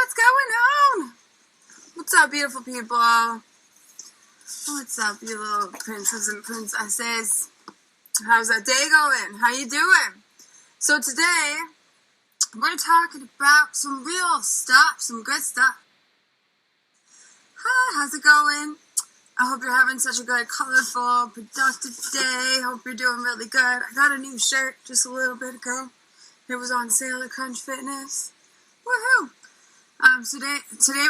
what's going on? What's up, beautiful people? What's up, you little princes and princesses? How's that day going? How you doing? So today, we're talking about some real stuff, some good stuff. Hi, how's it going? I hope you're having such a good, colorful, productive day. Hope you're doing really good. I got a new shirt just a little bit ago. It was on sale at Crunch Fitness. Woohoo! Today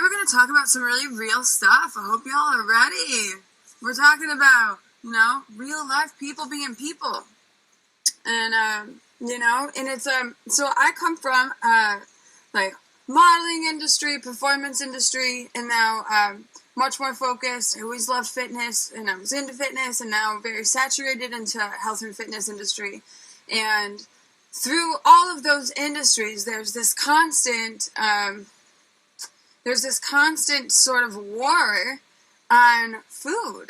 we're going to talk about some really real stuff. I hope y'all are ready. We're talking about, real life people being people. And, and it's, so I come from, modeling industry, performance industry, and now, much more focused. I always loved fitness, and I was into fitness, and now very saturated into health and fitness industry. And through all of those industries, there's this constant sort of war on food.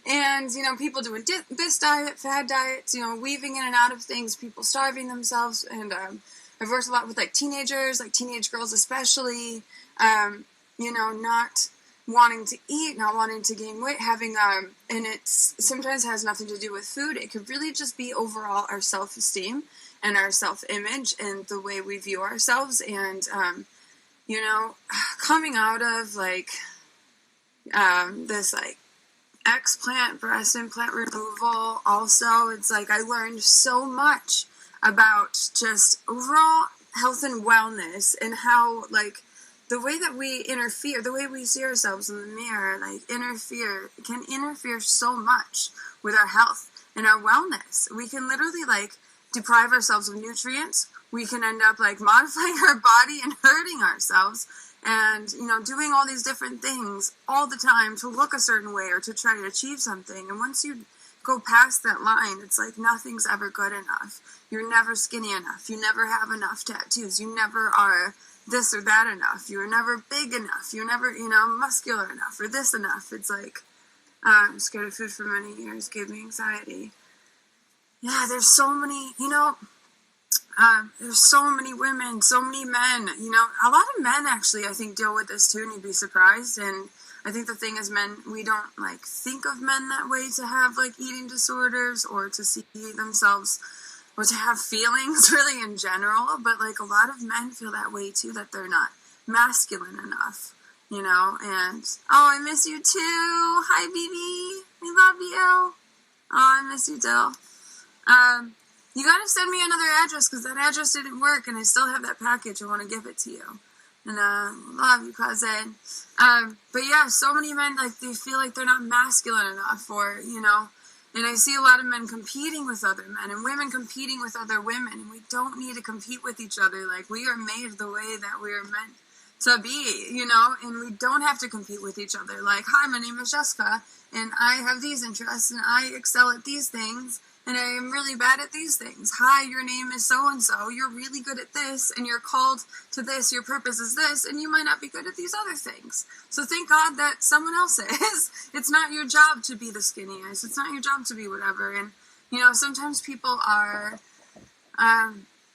And, people doing this diet, fad diets, weaving in and out of things, people starving themselves. And I've worked a lot with, teenagers, teenage girls especially, not wanting to eat, not wanting to gain weight, having, and it sometimes has nothing to do with food. It could really just be overall our self-esteem and our self-image and the way we view ourselves. And, coming out of, this, explant, breast implant removal, also, it's I learned so much about just overall health and wellness and how, the way that we interfere, the way we see ourselves in the mirror, can interfere so much with our health and our wellness. We can literally, deprive ourselves of nutrients. We can end up, modifying our body and hurting ourselves and, doing all these different things all the time to look a certain way or to try to achieve something. And once you go past that line, it's nothing's ever good enough. You're never skinny enough. You never have enough tattoos. You never are this or that enough. You're never big enough. You're never, muscular enough or this enough. It's I'm scared of food for many years. Gave me anxiety. Yeah, there's so many, there's so many women, so many men, a lot of men actually, I think, deal with this too, and you'd be surprised. And I think the thing is, men, we don't, think of men that way to have, eating disorders or to see themselves or to have feelings really in general. But, a lot of men feel that way too, that they're not masculine enough, and, oh, I miss you too. Hi, BB. We love you. Oh, I miss you too. You gotta send me another address, because that address didn't work, and I still have that package. I want to give it to you. And, love you, cousin. But yeah, so many men, they feel like they're not masculine enough, or, and I see a lot of men competing with other men, and women competing with other women, and we don't need to compete with each other. We are made the way that we are meant to be, and we don't have to compete with each other. Hi, my name is Jessica, and I have these interests, and I excel at these things, and I am really bad at these things. Hi, your name is so-and-so. You're really good at this, and you're called to this. Your purpose is this, and you might not be good at these other things. So thank God that someone else is. It's not your job to be the skinniest. It's not your job to be whatever. And, sometimes people are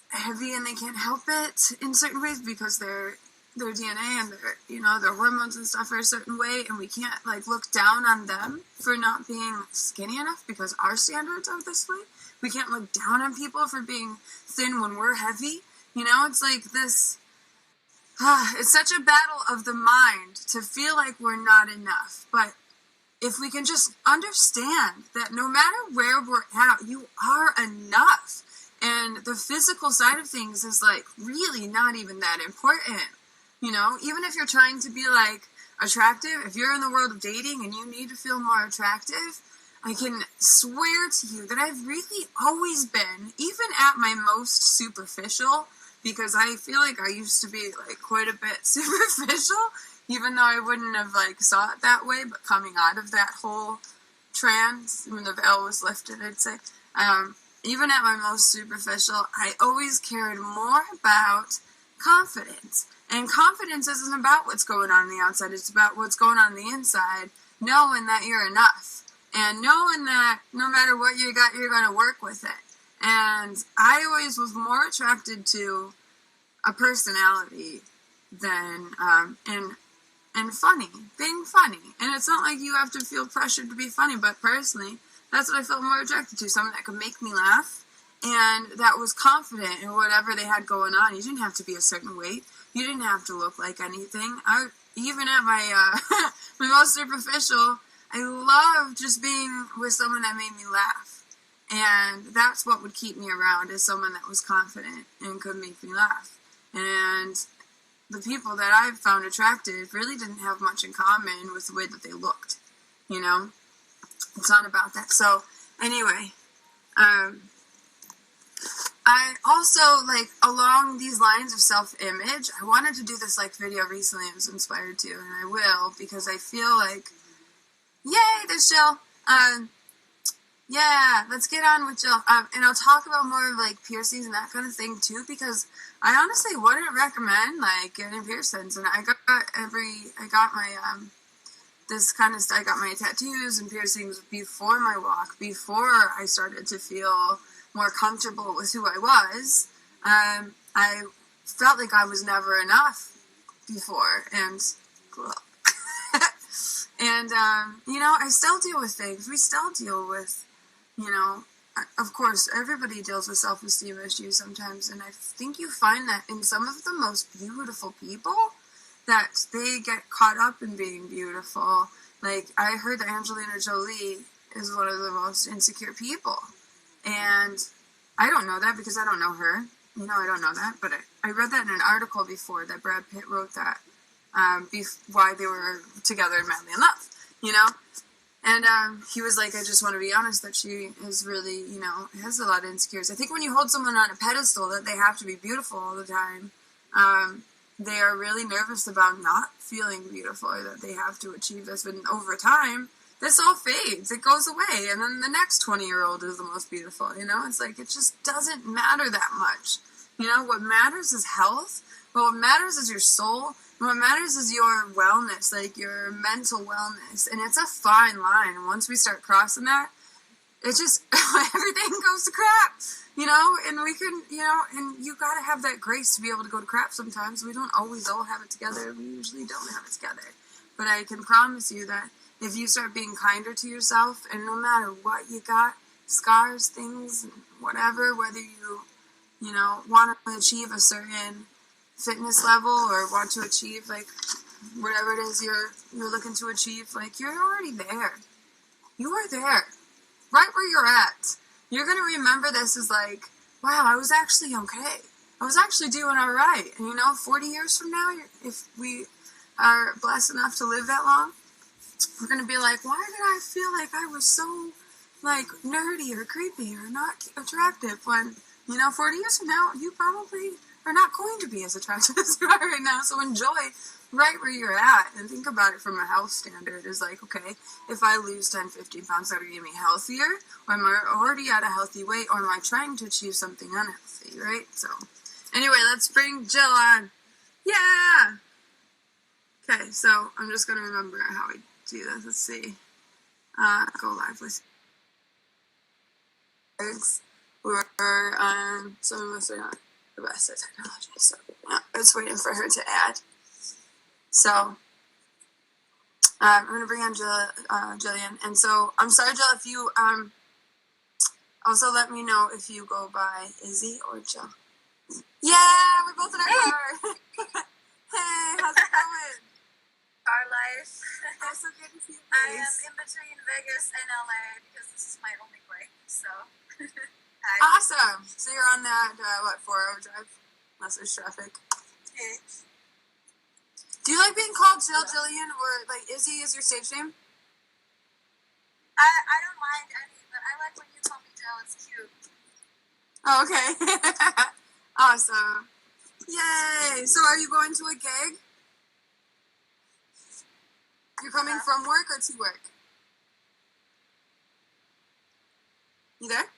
heavy, and they can't help it in certain ways because their DNA and their hormones and stuff are a certain way, and we can't, look down on them for not being skinny enough because our standards are this way. We can't look down on people for being thin when we're heavy. It's this, it's such a battle of the mind to feel like we're not enough. But if we can just understand that no matter where we're at, you are enough. And the physical side of things is, really not even that important. Even if you're trying to be, attractive, if you're in the world of dating and you need to feel more attractive, I can swear to you that I've really always been, even at my most superficial, because I feel like I used to be, quite a bit superficial, even though I wouldn't have, saw it that way, but coming out of that whole trance, when the veil was lifted, I'd say, even at my most superficial, I always cared more about confidence. And confidence isn't about what's going on the outside, it's about what's going on the inside, knowing that you're enough, and knowing that no matter what you got, you're going to work with it. And I always was more attracted to a personality than and funny, being funny. And it's not like you have to feel pressured to be funny, but personally, that's what I felt more attracted to, someone that could make me laugh and that was confident in whatever they had going on. You didn't have to be a certain weight. You didn't have to look like anything. Even at my my most superficial, I love just being with someone that made me laugh. And that's what would keep me around, is someone that was confident and could make me laugh. And the people that I found attractive really didn't have much in common with the way that they looked. You know? It's not about that. So, anyway, I also, like, along these lines of self-image, I wanted to do this, like, video recently. I was inspired to, and I will, because I feel like, yay, there's Jill. Yeah, let's get on with Jill. And I'll talk about more of, like, piercings and that kind of thing, too, because I honestly wouldn't recommend, like, getting piercings. And I got my tattoos and piercings before my walk, before I started to feel more comfortable with who I was. I felt like I was never enough before, and and you know, I still deal with things. We still deal with, you know, of course, everybody deals with self-esteem issues sometimes, and I think you find that in some of the most beautiful people, that they get caught up in being beautiful. Like, I heard that Angelina Jolie is one of the most insecure people. And I don't know that because I don't know her. You know, I don't know that. But I read that in an article before that Brad Pitt wrote that, why they were together and madly in love, you know? And he was like, I just want to be honest that she is really, you know, has a lot of insecurities. I think when you hold someone on a pedestal that they have to be beautiful all the time, they are really nervous about not feeling beautiful, or that they have to achieve this. And over time, this all fades. It goes away. And then the next 20-year-old is the most beautiful, you know? It's like, it just doesn't matter that much. You know, what matters is health. But what matters is your soul. And what matters is your wellness, like your mental wellness. And it's a fine line. And once we start crossing that, it just, everything goes to crap. You know, and we can, you know, and you gotta have that grace to be able to go to crap sometimes. We don't always all have it together. We usually don't have it together. But I can promise you that if you start being kinder to yourself, and no matter what you got, scars, things, whatever, whether you know, want to achieve a certain fitness level or want to achieve, like, whatever it is you're looking to achieve, like, you're already there. You are there. Right where you're at. You're going to remember this as like, wow, I was actually okay. I was actually doing all right. And, you know, 40 years from now, if we are blessed enough to live that long, we're going to be like, why did I feel like I was so, like, nerdy or creepy or not attractive when, you know, 40 years from now, you probably are not going to be as attractive as you are right now. So enjoy right where you're at, and think about it from a health standard. Is like, okay, if I lose 10, 15 pounds, that are going to be healthier, or am I already at a healthy weight, or am I trying to achieve something unhealthy, right? So, anyway, let's bring Jill on. Yeah! Okay, so I'm just going to remember how we do this. Let's see. Go live with some of us are not the best at technology, so yeah, I was waiting for her to add. So, I'm going to bring on Jillian. And so, I'm sorry, Jill, if you, also let me know if you go by Izzy or Jill. Yeah, we're both in our car. Hey, how's it going? Our life. I'm so good to see you. I am in between Vegas and LA because this is my only break, so. Hi. Awesome. So you're on that, 4-hour drive? Unless there's traffic. Okay. Do you like being called Jill, Jillian, or like Izzy is your stage name? I don't mind any, but I like when you call me Jill. It's cute. Oh, okay. Awesome. Yay. So are you going to a gig? You're coming from work or to work? You there?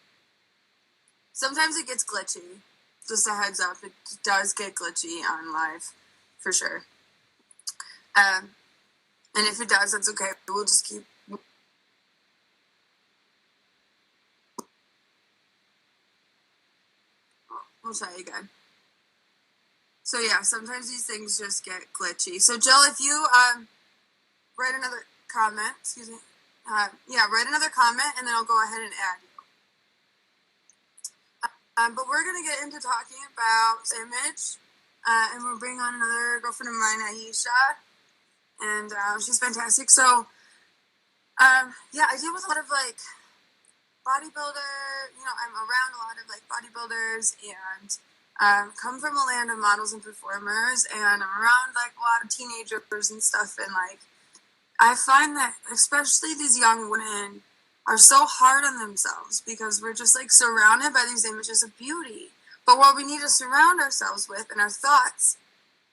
Sometimes it gets glitchy. Just a heads up, it does get glitchy on live, for sure. And if it does, that's okay. We'll just keep. We'll try again. So yeah, sometimes these things just get glitchy. So Jill, if you write another comment, excuse me, write another comment, and then I'll go ahead and add you. But we're gonna get into talking about image, and we'll bring on another girlfriend of mine, Aisha, and she's fantastic. So I deal with a lot of like bodybuilder. You know, I'm around a lot of like bodybuilders and. Come from a land of models and performers, and I'm around like a lot of teenagers and stuff, and like I find that especially these young women are so hard on themselves because we're just like surrounded by these images of beauty. But what we need to surround ourselves with and our thoughts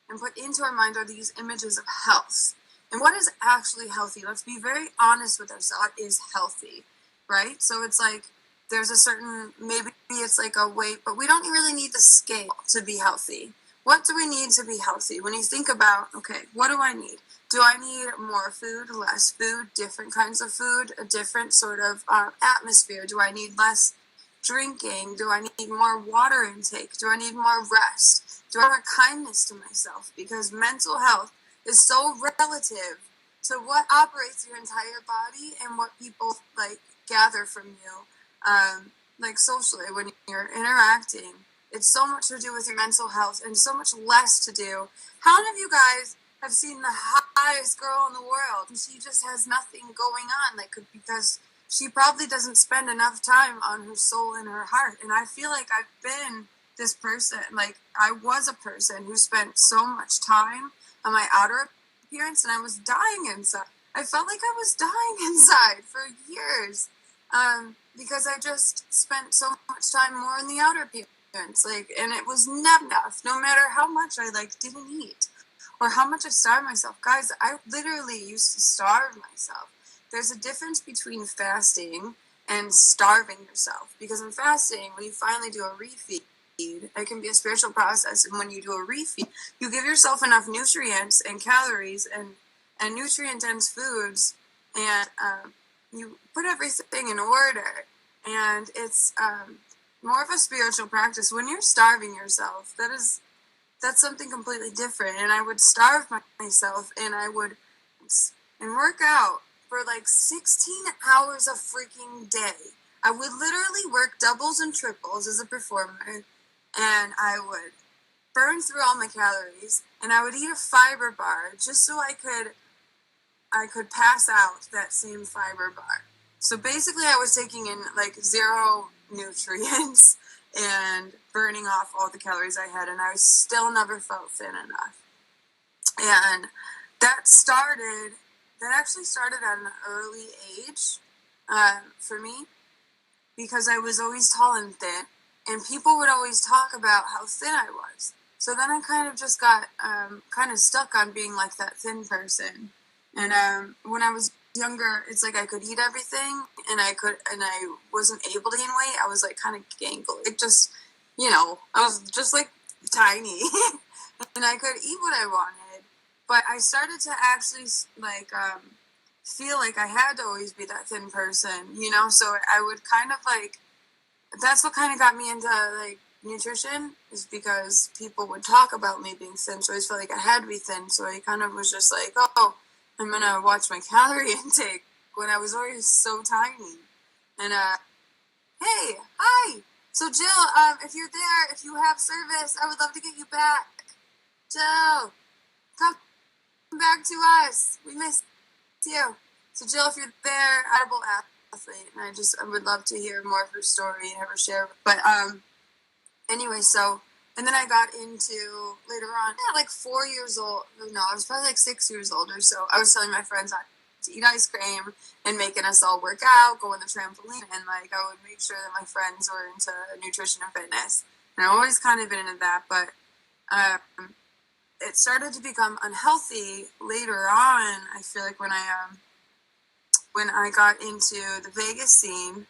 and put into our mind are these images of health. And what is actually healthy? Let's be very honest with ourselves, is healthy, right? So it's like there's a certain, maybe it's like a weight, but we don't really need the scale to be healthy. What do we need to be healthy? When you think about, okay, what do I need? Do I need more food, less food, different kinds of food, a different sort of atmosphere? Do I need less drinking? Do I need more water intake? Do I need more rest? Do I have more kindness to myself? Because mental health is so relative to what operates your entire body and what people like gather from you. Like socially, when you're interacting, it's so much to do with your mental health and so much less to do. How many of you guys have seen the hottest girl in the world and she just has nothing going on, like, because she probably doesn't spend enough time on her soul and her heart? And I feel like I've been this person, like I was a person who spent so much time on my outer appearance and I was dying inside. I felt like I was dying inside for years. Because I just spent so much time more in the outer appearance, like, and it was not enough, no matter how much I like didn't eat or how much I starved myself. Guys, I literally used to starve myself. There's a difference between fasting and starving yourself, because in fasting, when you finally do a refeed, it can be a spiritual process, and when you do a refeed, you give yourself enough nutrients and calories and nutrient-dense foods, and you put everything in order, and it's more of a spiritual practice. When you're starving yourself, that's something completely different. And I would starve myself, and I would work out for like 16 hours a freaking day. I would literally work doubles and triples as a performer, and I would burn through all my calories, and I would eat a fiber bar just so I could pass out that same fiber bar. So basically I was taking in like 0 nutrients and burning off all the calories I had, and I still never felt thin enough. And that actually started at an early age for me, because I was always tall and thin, and people would always talk about how thin I was. So then I kind of just got kind of stuck on being like that thin person. And when I was younger, it's like I could eat everything, and I wasn't able to gain weight. I was like kind of gangly. It just, I was just like tiny, and I could eat what I wanted. But I started to actually like feel like I had to always be that thin person, So I would kind of like, that's what kind of got me into like nutrition, is because people would talk about me being thin, so I always felt like I had to be thin. So I kind of was just like, oh, I'm gonna watch my calorie intake when I was always so tiny. And hey, hi. So Jill, if you're there, if you have service, I would love to get you back. Jill, come back to us. We miss you. So Jill, if you're there, incredible athlete, and I would love to hear more of her story and have her share. But anyway, so. And then I got into, later on, like 4 years old. No, I was probably like 6 years old or so. I was telling my friends not to eat ice cream and making us all work out, go on the trampoline. And like I would make sure that my friends were into nutrition and fitness. And I've always kind of been into that. But it started to become unhealthy later on. I feel like when I got into the Vegas scene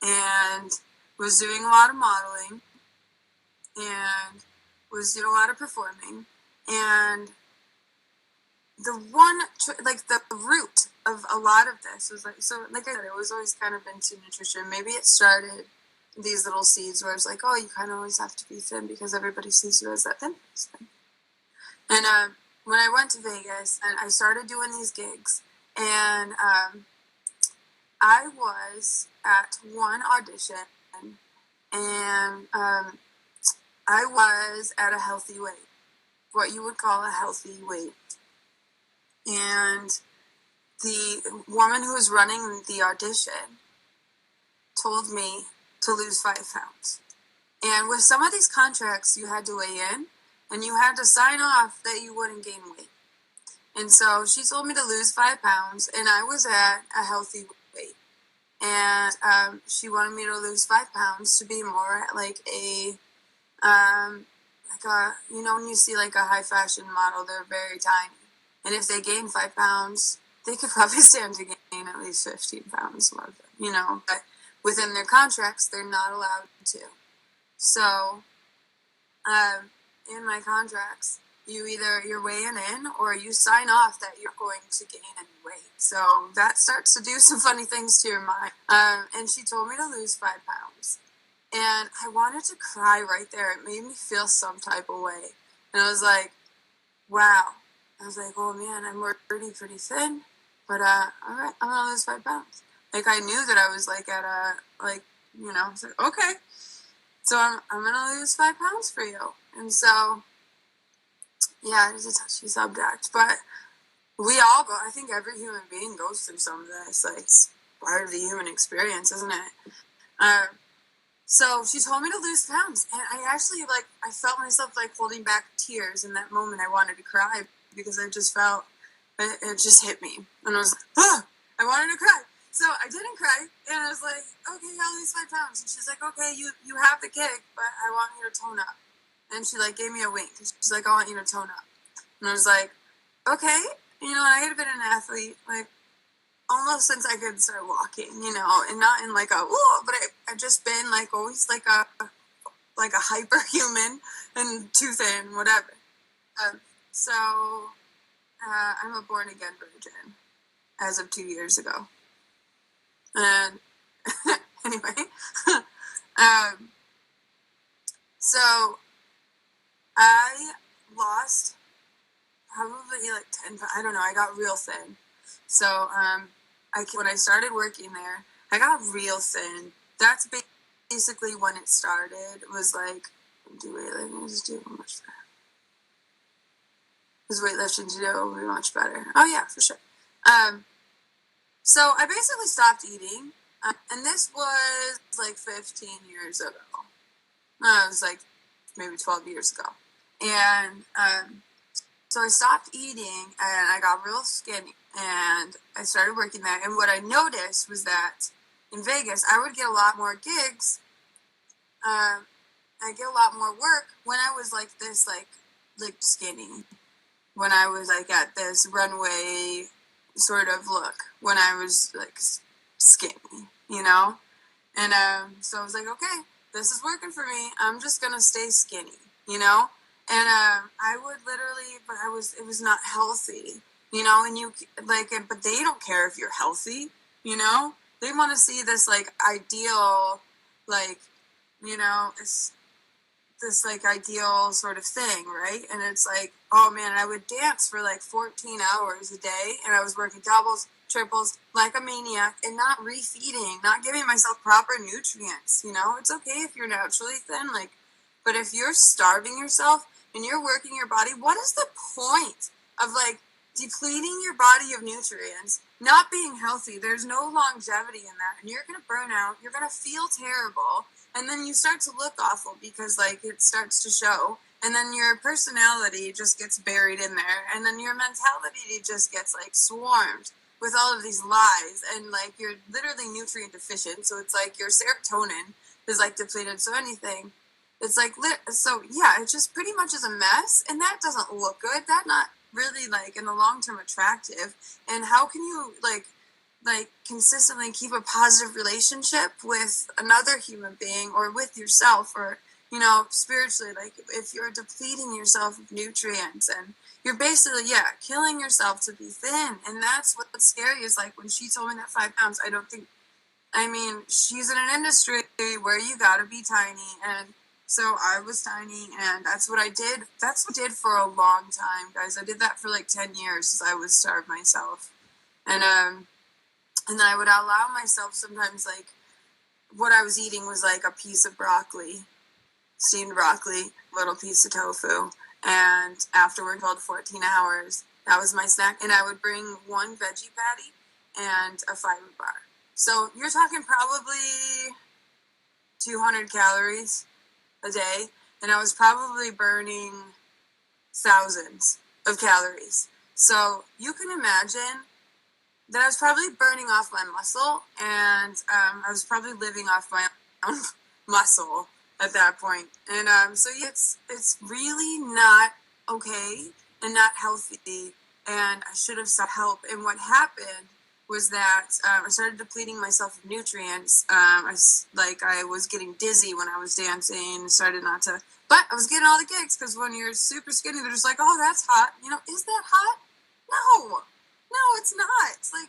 and was doing a lot of modeling, and was doing a lot of performing, and the root of a lot of this was like, so like I said, I was always kind of into nutrition. Maybe it started these little seeds where it's like, oh, you kind of always have to be thin because everybody sees you as that thin person. And when I went to Vegas and I started doing these gigs, and I was at one audition, and I was at a healthy weight, what you would call a healthy weight. And the woman who was running the audition told me to lose 5 pounds. And with some of these contracts, you had to weigh in and you had to sign off that you wouldn't gain weight. And so she told me to lose 5 pounds, and I was at a healthy weight. And she wanted me to lose 5 pounds to be more like you know, when you see like a high fashion model, they're very tiny. And if they gain 5 pounds, they could probably stand to gain at least 15 pounds more, you know, but within their contracts, they're not allowed to. So, in my contracts, you're weighing in or you sign off that you're going to gain any weight. So that starts to do some funny things to your mind. And she told me to lose 5 pounds. And I wanted to cry right there. It made me feel some type of way. And I was like, wow. I was like, oh man, I'm already pretty thin. But all right, I'm going to lose 5 pounds. Like, I knew that I was like at a, like, you know, I was like, okay. So I'm going to lose 5 pounds for you. And so, yeah, it is a touchy subject. But we all go, I think every human being goes through some of this. Like, it's part of the human experience, isn't it? So she told me to lose pounds, and I actually, like, I felt myself, like, holding back tears in that moment. I wanted to cry because I just felt, it just hit me. And I was like, oh, I wanted to cry. So I didn't cry, and I was like, okay, I'll lose 5 pounds. And she's like, okay, you have the gig, but I want you to tone up. And she, like, gave me a wink. She's like, I want you to tone up. And I was like, okay. You know, I had been an athlete, like, almost since I could start walking, you know, and not in like a, ooh, but I've just been like always like a hyper human and too thin, whatever. So I'm a born again virgin as of 2 years ago. And anyway, so I lost probably like 10 pounds. I don't know. I got real thin. So when I started working there, I got real thin. That's basically when it started. It was like, do weightlifting, just do much better. Because weightlifting to do will be much better. Oh yeah, for sure. So I basically stopped eating, and this was like 15 years ago. It was like maybe 12 years ago, and so I stopped eating, and I got real skinny, and I started working there. And what I noticed was that in Vegas, I would get a lot more gigs. I get a lot more work when I was like this, like skinny. When I was like at this runway sort of look. When I was like skinny, you know. And so I was like, okay, this is working for me. I'm just gonna stay skinny, you know. And I would literally, but it was not healthy, you know. And you like, but they don't care if you're healthy, you know. They want to see this like ideal, like, you know, it's this like ideal sort of thing, right? And it's like, oh man, I would dance for like 14 hours a day, and I was working doubles, triples, like a maniac, and not refeeding, not giving myself proper nutrients, you know. It's okay if you're naturally thin, like, but if you're starving yourself and you're working your body, what is the point of like depleting your body of nutrients, not being healthy? There's no longevity in that, and you're gonna burn out, you're gonna feel terrible, and then you start to look awful because like it starts to show, and then your personality just gets buried in there, and then your mentality just gets like swarmed with all of these lies, and like you're literally nutrient deficient, so it's like your serotonin is like depleted. So anything, it's like so yeah, it just pretty much is a mess, and that doesn't look good. That's not really like in the long term attractive. And how can you like consistently keep a positive relationship with another human being or with yourself, or you know, spiritually, like if you're depleting yourself of nutrients and you're basically killing yourself to be thin? And that's what's scary is like when she told me that 5 pounds, I mean she's in an industry where you gotta be tiny, and So I was tiny, and that's what I did. That's what I did for a long time, guys. I did that for like 10 years. I would starve myself, and then I would allow myself sometimes, like, what I was eating was like a piece of broccoli, steamed broccoli, little piece of tofu, and afterward, 12 to 14 hours, that was my snack. And I would bring one veggie patty and a fiber bar. So you're talking probably 200 calories a day, and I was probably burning thousands of calories. So you can imagine that I was probably burning off my muscle, and I was probably living off my own muscle at that point. And so yeah, it's really not okay and not healthy, and I should have sought help. And what happened was that I started depleting myself of nutrients. I was getting dizzy when I was dancing, started not to, but I was getting all the gigs, because when you're super skinny, they're just like, oh, that's hot. You know, is that hot? No, it's not. It's like,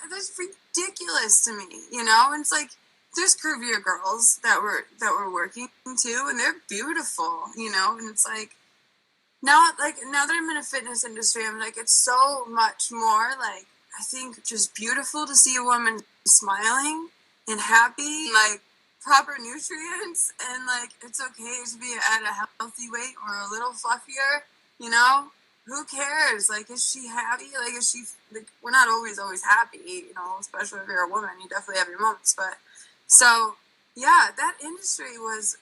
that's ridiculous to me, you know? And it's like, there's curvier girls that were working too, and they're beautiful, you know? And it's like, now that I'm in a fitness industry, I'm like, it's so much more, like, I think just beautiful to see a woman smiling and happy, like, proper nutrients, and like, it's okay to be at a healthy weight or a little fluffier, you know? Who cares? Like, is she happy? Like, is she, like, we're not always happy, you know, especially if you're a woman, you definitely have your moments. But so yeah, that industry was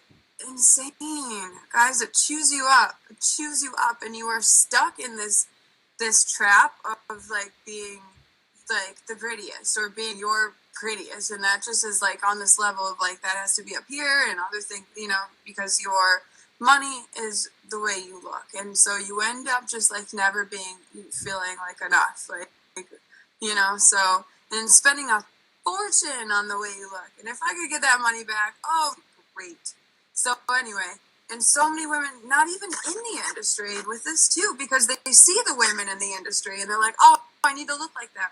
insane, guys. It chews you up, and you are stuck in this trap of like being like the prettiest, or being your prettiest, and that just is like on this level of like, that has to be up here, and other things, you know, because your money is the way you look, and so you end up just like never feeling like enough, like, you know. So, and spending a fortune on the way you look, and if I could get that money back, oh great. So anyway, and so many women, not even in the industry, with this too, because they see the women in the industry and they're like, oh, I need to look like that.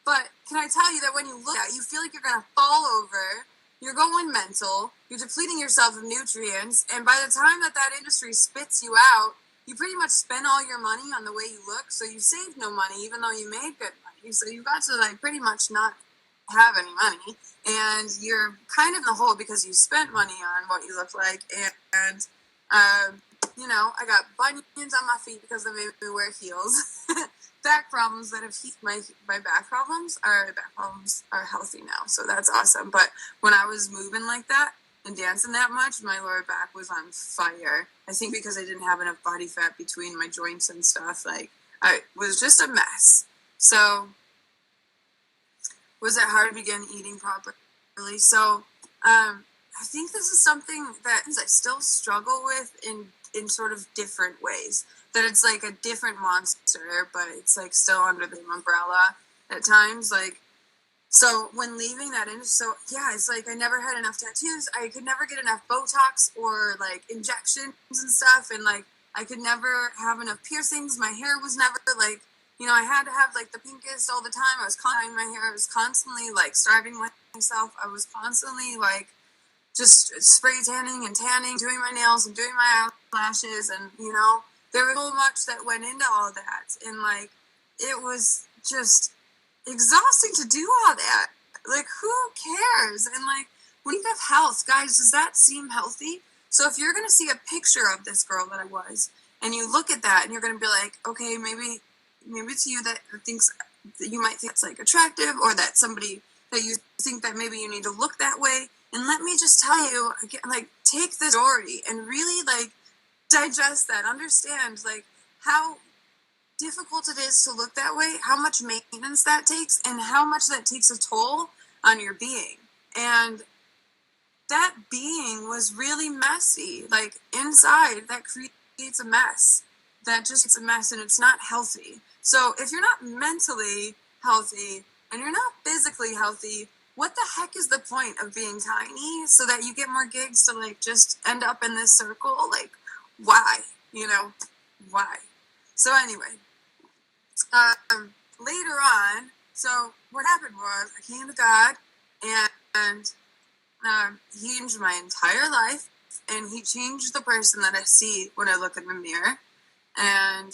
But can I tell you that when you look at it, you feel like you're going to fall over, you're going mental, you're depleting yourself of nutrients, and by the time that industry spits you out, you pretty much spend all your money on the way you look, so you saved no money, even though you made good money. So you got to like pretty much not have any money, and you're kind of in the hole because you spent money on what you look like. And you know, I got bunions on my feet because they made me wear heels. Back problems that have healed. My back problems are healthy now, so that's awesome. But when I was moving like that and dancing that much, my lower back was on fire. I think because I didn't have enough body fat between my joints and stuff. Like, I was just a mess. So was it hard to begin eating properly? So I think this is something that I still struggle with in sort of different ways. That it's like a different monster, but it's like still under the umbrella at times. Like, so when leaving that industry, so yeah, it's like I never had enough tattoos. I could never get enough Botox or like injections and stuff, and like I could never have enough piercings. My hair was never like, you know, I had to have like the pinkest all the time. I was cutting my hair. I was constantly like starving myself. I was constantly like just spray tanning and tanning, doing my nails and doing my eyelashes, and you know, there was so much that went into all that, and like, it was just exhausting to do all that. Like, who cares? And like, when you have health, guys, does that seem healthy? So if you're gonna see a picture of this girl that I was, and you look at that, and you're gonna be like, okay, maybe it's you that thinks that you might think it's like attractive, or that somebody that you think that maybe you need to look that way. And let me just tell you again, like, take the story and really like digest that, understand like how difficult it is to look that way, how much maintenance that takes, and how much that takes a toll on your being. And that being was really messy. Like, inside, that creates a mess. That just it's a mess, and it's not healthy. So if you're not mentally healthy and you're not physically healthy, what the heck is the point of being tiny so that you get more gigs to like just end up in this circle? Like, why? You know, why? So anyway, later on, so what happened was I came to God, and He changed my entire life. and he changed the person that I see when I look in the mirror, and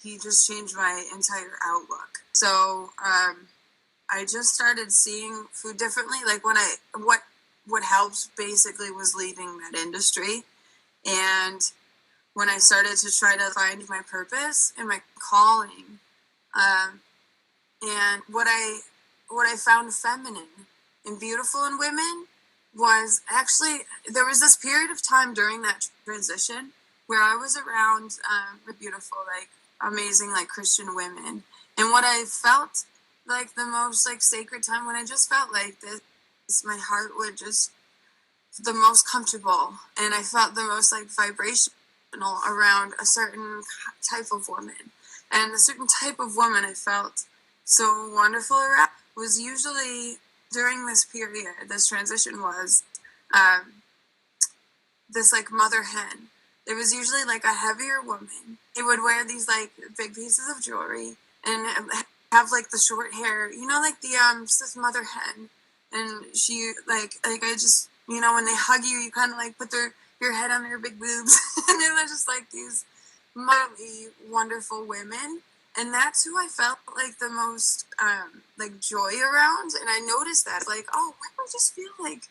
he just changed my entire outlook. So I just started seeing food differently. Like when what helped basically was leaving that industry, and when I started to try to find my purpose and my calling, and what I found feminine and beautiful in women was actually there was this period of time during that transition where I was around beautiful, like amazing, like Christian women, and what I felt like the most like sacred time when I just felt like this, my heart would just the most comfortable, and I felt the most like vibrational around a certain type of woman, and a certain type of woman I felt so wonderful around was usually during this period. This transition was this like mother hen. It was usually like a heavier woman. It would wear these like big pieces of jewelry and have like the short hair, you know, like the this mother hen. And she like I just, you know, when they hug you, you kind of like put your head on their big boobs, and they were just like these motherly, wonderful women. And that's who I felt like the most like joy around. And I noticed that like, oh, women just feel like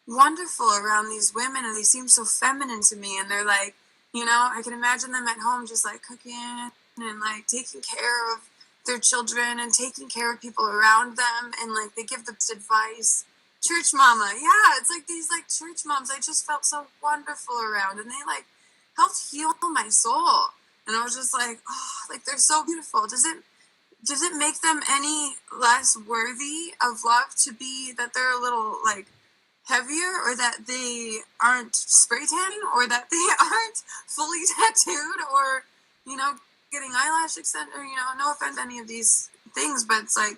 wonderful around these women, and they seem so feminine to me, and they're like, you know, I can imagine them at home just like cooking and like taking care of their children and taking care of people around them, and like they give the advice. Church mama, yeah, it's like these like church moms I just felt so wonderful around, and they like helped heal my soul. And I was just like, oh, like they're so beautiful. Does it make them any less worthy of love to be that they're a little like heavier, or that they aren't spray tanning, or that they aren't fully tattooed, or, you know, getting eyelash extension, or, you know, no offense to any of these things, but it's like,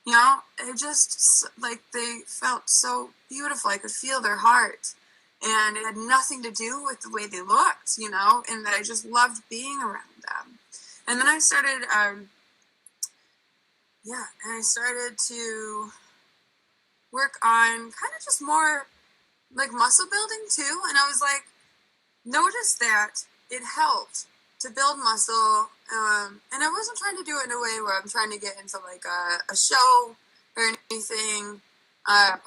you know, it just like they felt so beautiful. I could feel their heart, and it had nothing to do with the way they looked, you know, and that I just loved being around them. And then I started and I started to work on kind of just more like muscle building too. And I was like, noticed that it helped to build muscle. And I wasn't trying to do it in a way where I'm trying to get into like a show or anything,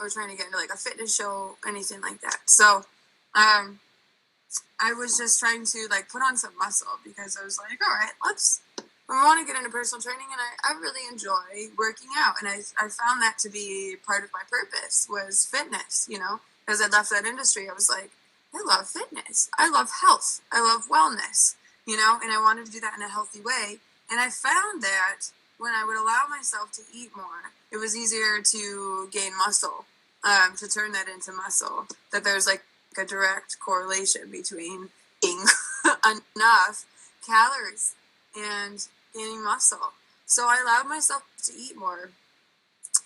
or trying to get into like a fitness show, anything like that. So I was just trying to like put on some muscle, because I was like, all right, I want to get into personal training, and I really enjoy working out. And I found that to be part of my purpose was fitness, you know, as I left that industry. I was like, I love fitness. I love health. I love wellness, you know, and I wanted to do that in a healthy way. And I found that when I would allow myself to eat more, it was easier to gain muscle, to turn that into muscle, that there's like a direct correlation between eating enough calories and gaining muscle. So I allowed myself to eat more.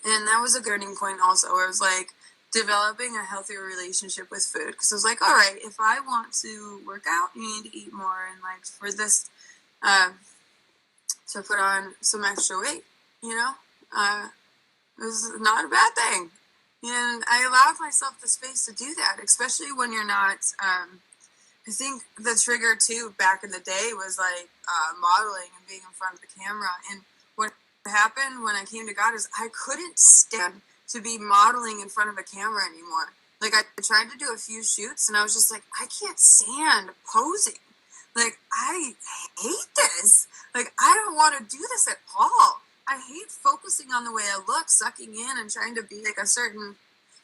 And that was a turning point also, where it was like developing a healthier relationship with food. Because I was like, all right, if I want to work out, you need to eat more. And like for this, to put on some extra weight, you know, it was not a bad thing. And I allowed myself the space to do that, especially when you're not, I think the trigger too back in the day was like modeling and being in front of the camera. And what happened when I came to God is I couldn't stand to be modeling in front of a camera anymore. Like I tried to do a few shoots, and I was just like, I can't stand posing. Like I hate this. Like I don't want to do this at all. I hate focusing on the way I look, sucking in and trying to be like a certain,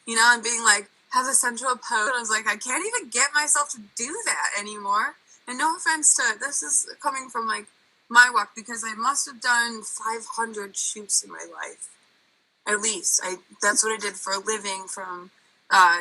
you know, and being like, have a central pose. I was like, I can't even get myself to do that anymore. And no offense to, this is coming from like my walk, because I must have done 500 shoots in my life. At least. That's what I did for a living from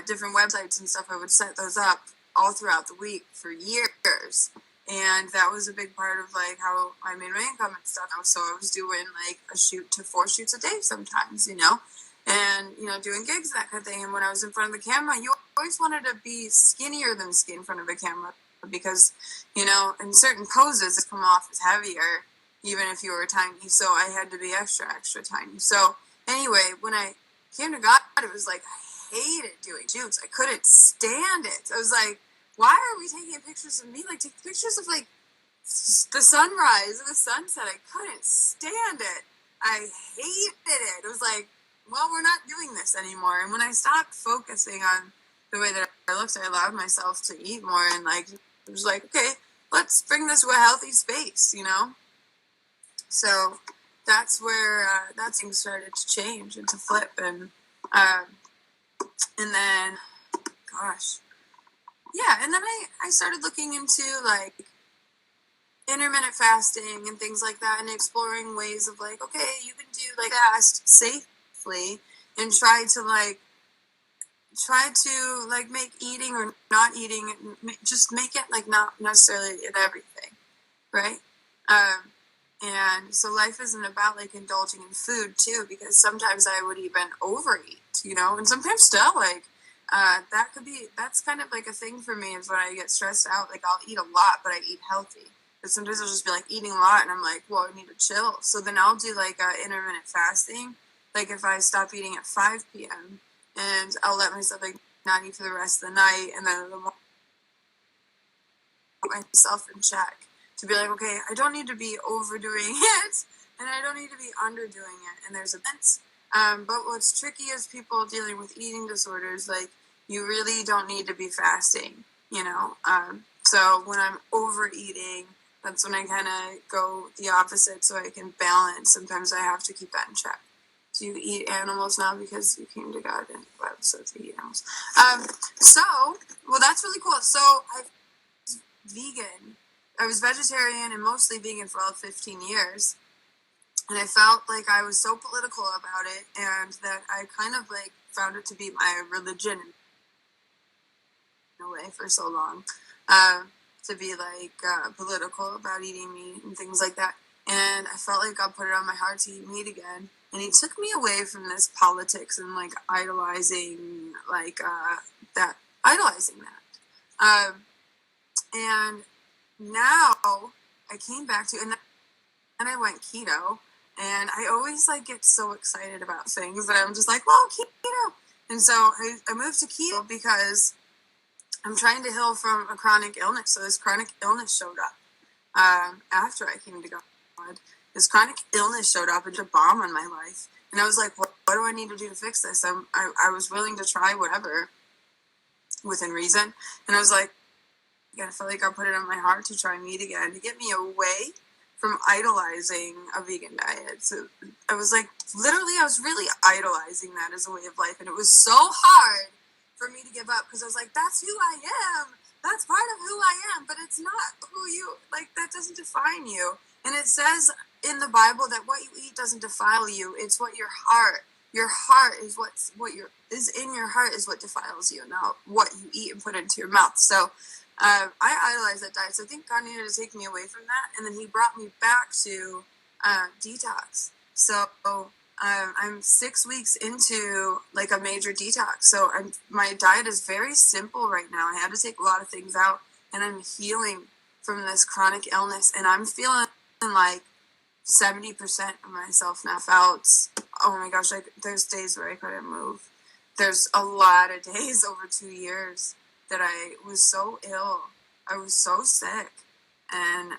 different websites and stuff. I would set those up all throughout the week for years. And that was a big part of like how I made my income and stuff. So I was doing like a shoot to 4 shoots a day sometimes, you know, and, you know, doing gigs, that kind of thing. And when I was in front of the camera, you always wanted to be skinnier than skin in front of a camera, because, you know, in certain poses, it come off as heavier, even if you were tiny. So I had to be extra, extra tiny. So anyway, when I came to God, it was like, I hated doing shoots. I couldn't stand it. I was like, why are we taking pictures of me? Like, take pictures of, like, the sunrise and the sunset. I couldn't stand it. I hated it. It was like, well, we're not doing this anymore. And when I stopped focusing on the way that I looked, I allowed myself to eat more, and, like, it was like, okay, let's bring this to a healthy space, you know? So that's where that thing started to change and to flip. And then, gosh, yeah, and then I started looking into, like, intermittent fasting and things like that, and exploring ways of, like, okay, you can do, like, fast safely and try to make eating or not eating, just make it, like, not necessarily in everything, right? And so life isn't about, like, indulging in food too, because sometimes I would even overeat, you know, and sometimes still, like, that's kind of like a thing for me, is when I get stressed out, like, I'll eat a lot, but I eat healthy. But sometimes I'll just be, like, eating a lot, and I'm like, well, I need to chill. So then I'll do, like, intermittent fasting. Like, if I stop eating at 5 p.m., and I'll let myself, like, not eat for the rest of the night, and then in the morning, put myself in check to be like, okay, I don't need to be overdoing it, and I don't need to be underdoing it. And there's events. But what's tricky is people dealing with eating disorders, like, you really don't need to be fasting, you know? So when I'm overeating, that's when I kind of go the opposite, so I can balance. Sometimes I have to keep that in check. Do you eat animals now because you came to God and the Bible says you eat animals? Well, that's really cool. So I was vegan. I was vegetarian and mostly vegan for all 15 years. And I felt like I was so political about it, and that I kind of, like, found it to be my religion in a way for so long, to be, like, political about eating meat and things like that. And I felt like God put it on my heart to eat meat again. And he took me away from this politics and, like, idolizing, like, idolizing that. And now I came back to, and then I went keto. And I always, like, get so excited about things that I'm just like, well, keto. And so I moved to keto because I'm trying to heal from a chronic illness. So this chronic illness showed up after I came to God. This chronic illness showed up and a bomb on my life. And I was like, what do I need to do to fix this? I was willing to try whatever within reason. And I was like, I felt like God put it on my heart to try meat again, to get me away from idolizing a vegan diet. So I was like, literally, I was really idolizing that as a way of life. And it was so hard for me to give up, because I was like, that's who I am. That's part of who I am, but it's not who you, like, that doesn't define you. And it says in the Bible that what you eat doesn't defile you. It's what your heart is, is in your heart is what defiles you, not what you eat and put into your mouth. So I idolized that diet. So I think God needed to take me away from that. And then he brought me back to detox. So I'm 6 weeks into, like, a major detox. So my diet is very simple right now. I had to take a lot of things out, and I'm healing from this chronic illness. And I'm feeling like 70% of myself now. Felt, oh my gosh, there's days where I couldn't move. There's a lot of days over 2 years that I was so ill. I was so sick, and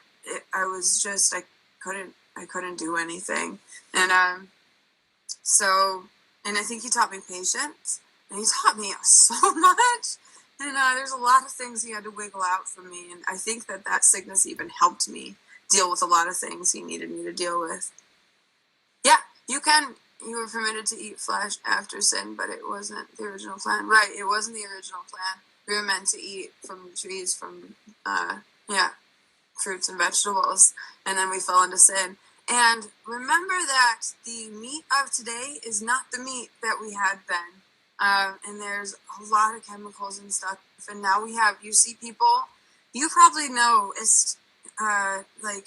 I was just, I couldn't do anything. And and I think he taught me patience, and he taught me so much. And there's a lot of things he had to wiggle out from me, and I think that sickness even helped me deal with a lot of things he needed me to deal with. Yeah, you were permitted to eat flesh after sin, but it wasn't the original plan. Right, it wasn't the original plan. We were meant to eat from trees, from, fruits and vegetables, and then we fell into sin. And remember that the meat of today is not the meat that we had then. And there's a lot of chemicals and stuff. And now you see people, you probably know, it's, like,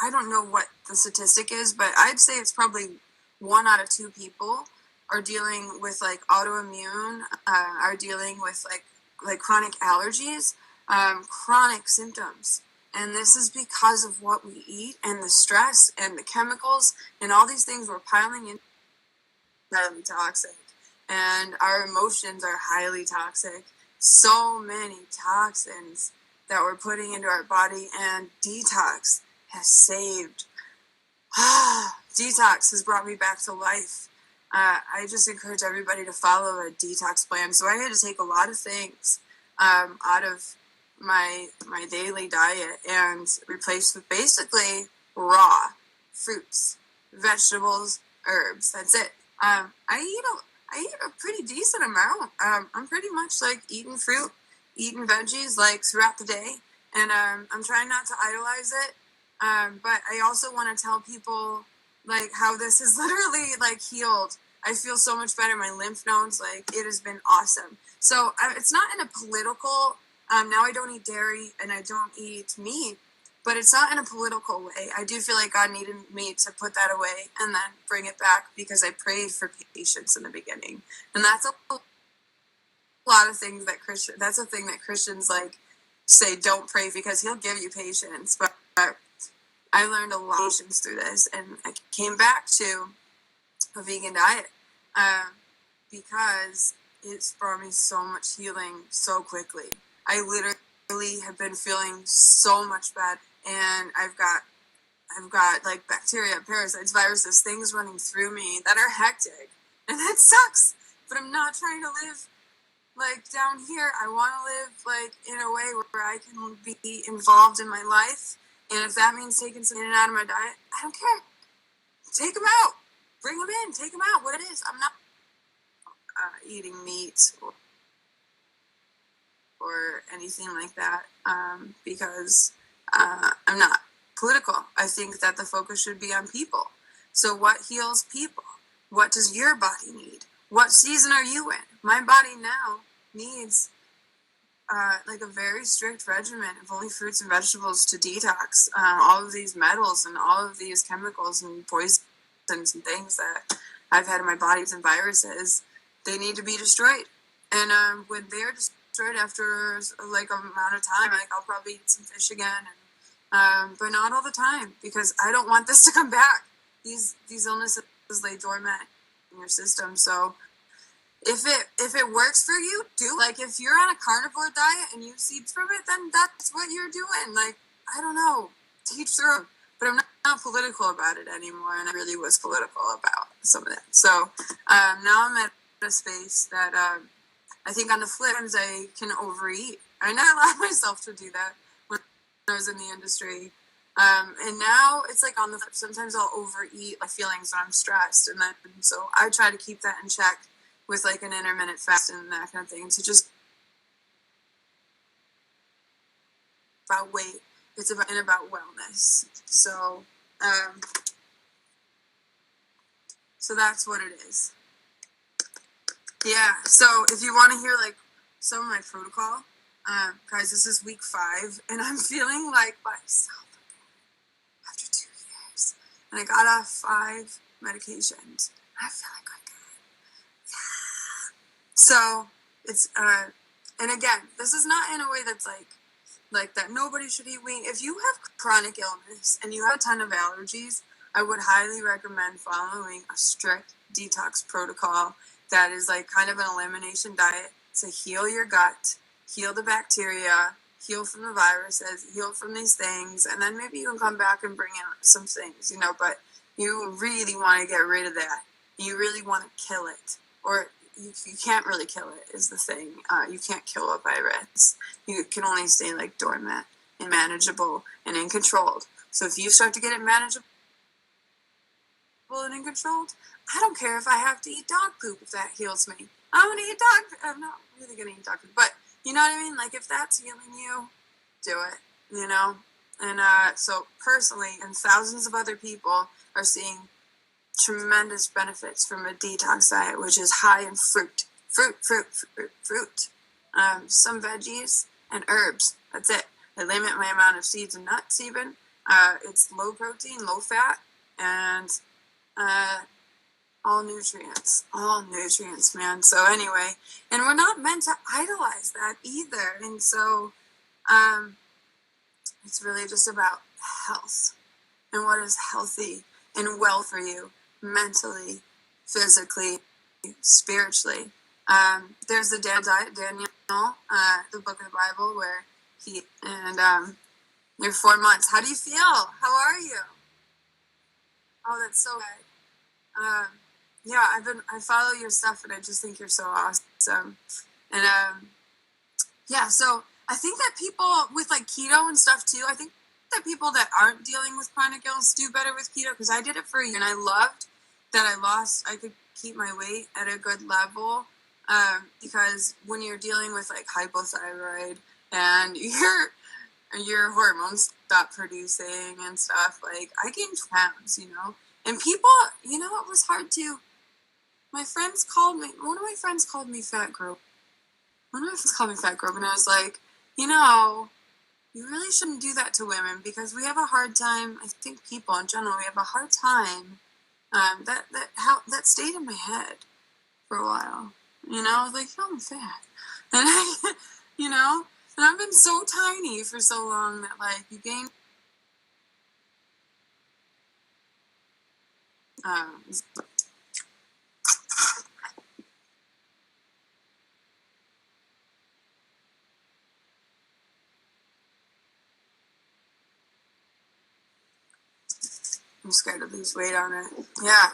I don't know what the statistic is, but I'd say it's probably 1 out of 2 people are dealing with, like, autoimmune, are dealing with, like chronic allergies, chronic symptoms. And this is because of what we eat and the stress and the chemicals and all these things we're piling in, highly toxic. And our emotions are highly toxic. so many toxins that we're putting into our body, and detox has saved. Detox has brought me back to life. I just encourage everybody to follow a detox plan. So I had to take a lot of things out of my daily diet and replace with basically raw fruits, vegetables, herbs. That's it. I eat a pretty decent amount. I'm pretty much like eating fruit, eating veggies like throughout the day, and I'm trying not to idolize it. But I also want to tell people like how this is literally like healed. I feel so much better. My lymph nodes, like it has been awesome. So it's not in a political. Now I don't eat dairy and I don't eat meat, but it's not in a political way. I do feel like God needed me to put that away and then bring it back because I prayed for patience in the beginning, and that's a lot of things that That's a thing that Christians like say don't pray because He'll give you patience, but I learned a lot of patience through this, and I came back to a vegan diet because it's brought me so much healing so quickly. I literally have been feeling so much better, and I've got like bacteria, parasites, viruses, things running through me that are hectic, and that sucks. But I'm not trying to live like down here. I want to live like in a way where I can be involved in my life, and if that means taking some in and out of my diet, I don't care. Take them out, bring them in, take them out. What it is, I'm not eating meat or anything like that because I'm not political. I think that the focus should be on people. So what heals people? What does your body need? What season are you in? My body now needs like a very strict regimen of only fruits and vegetables to detox all of these metals and all of these chemicals and poisons and things that I've had in my bodies and viruses. They need to be destroyed. And when they're destroyed after like a amount of time, like I'll probably eat some fish again, and, but not all the time because I don't want this to come back. These illnesses lay dormant in your system. So if it works for you, do. Like if you're on a carnivore diet and you see from it, then that's what you're doing. Like I don't know, teach through. But I'm not political about it anymore, and I really was political about some of it. So now I'm at a space that I think on the flip ends I can overeat. I never allowed myself to do that when I was in the industry. And now it's like on the flip. Sometimes I'll overeat my feelings when I'm stressed, and then so I try to keep that in check with like an intermittent fast and that kind of thing. To just about weight, it's about wellness. So so that's what it is. Yeah. So if you want to hear like some of my protocol, guys, this is week 5, and I'm feeling like myself after 2 years, and I got off 5 medications. I feel like I'm good. Yeah. So it's and again, this is not in a way that's like that nobody should eat wheat. If you have chronic illness and you have a ton of allergies, I would highly recommend following a strict detox protocol that is like kind of an elimination diet to heal your gut, heal the bacteria, heal from the viruses, heal from these things, and then maybe you can come back and bring in some things, you know, but you really want to get rid of that. You really want to kill it, or you can't really kill it is the thing. You can't kill a virus. You can only stay like dormant and manageable and in controlled. So if you start to get it manageable and in controlled, I don't care if I have to eat dog poop if that heals me. I'm gonna eat dog poop. I'm not really gonna eat dog poop, but you know what I mean? Like if that's healing you, do it, you know? And so personally, and thousands of other people are seeing tremendous benefits from a detox diet, which is high in fruit, some veggies and herbs. That's it. I limit my amount of seeds and nuts even. It's low protein, low fat, and all nutrients, man. So anyway, and we're not meant to idolize that either. And so it's really just about health and what is healthy and well for you mentally, physically, spiritually. There's the Daniel diet. Daniel the book of the Bible where he and you're 4 months. How do you feel? How are you? Oh, that's so good. Yeah, I follow your stuff and I just think you're so awesome. And yeah, so I think that people with like keto and stuff too, I think that people that aren't dealing with chronic ills do better with keto, because I did it for a year and I loved that I could keep my weight at a good level, because when you're dealing with like hypothyroid and your hormones stop producing and stuff, like I gained pounds, and people, it was hard to, one of my friends called me fat girl. One of my friends called me fat girl, and I was like, you really shouldn't do that to women, because we have a hard time. I think people in general, we have a hard time. That stayed in my head for a while. I was like, I'm fat, and and I've been so tiny for so long that like you gain. I'm scared to lose weight on it. Yeah,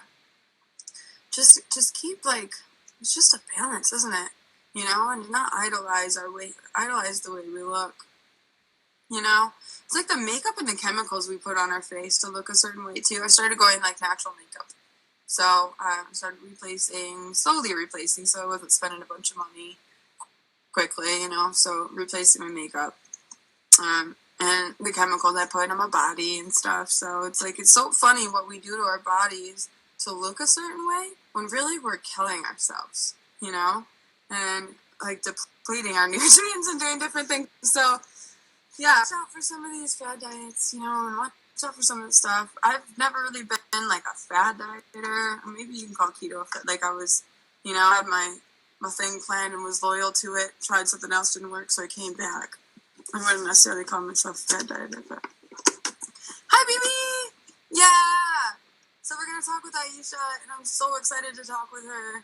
just keep like, it's just a balance, isn't it? And not idolize our weight, idolize the way we look. It's like the makeup and the chemicals we put on our face to look a certain way too. I started going like natural makeup, so I started slowly replacing, so I wasn't spending a bunch of money quickly. So replacing my makeup, and the chemicals I put on my body and stuff. So it's like, it's so funny what we do to our bodies to look a certain way when really we're killing ourselves, and like depleting our nutrients and doing different things. So yeah, watch out for some of these fad diets, and watch out for some of the stuff. I've never really been like a fad dieter. Maybe you can call keto like I was, I had my thing planned and was loyal to it. Tried something else, didn't work, so I came back. I wouldn't necessarily call myself a fad dieter, but hi, baby. Yeah. So we're gonna talk with Aisha, and I'm so excited to talk with her.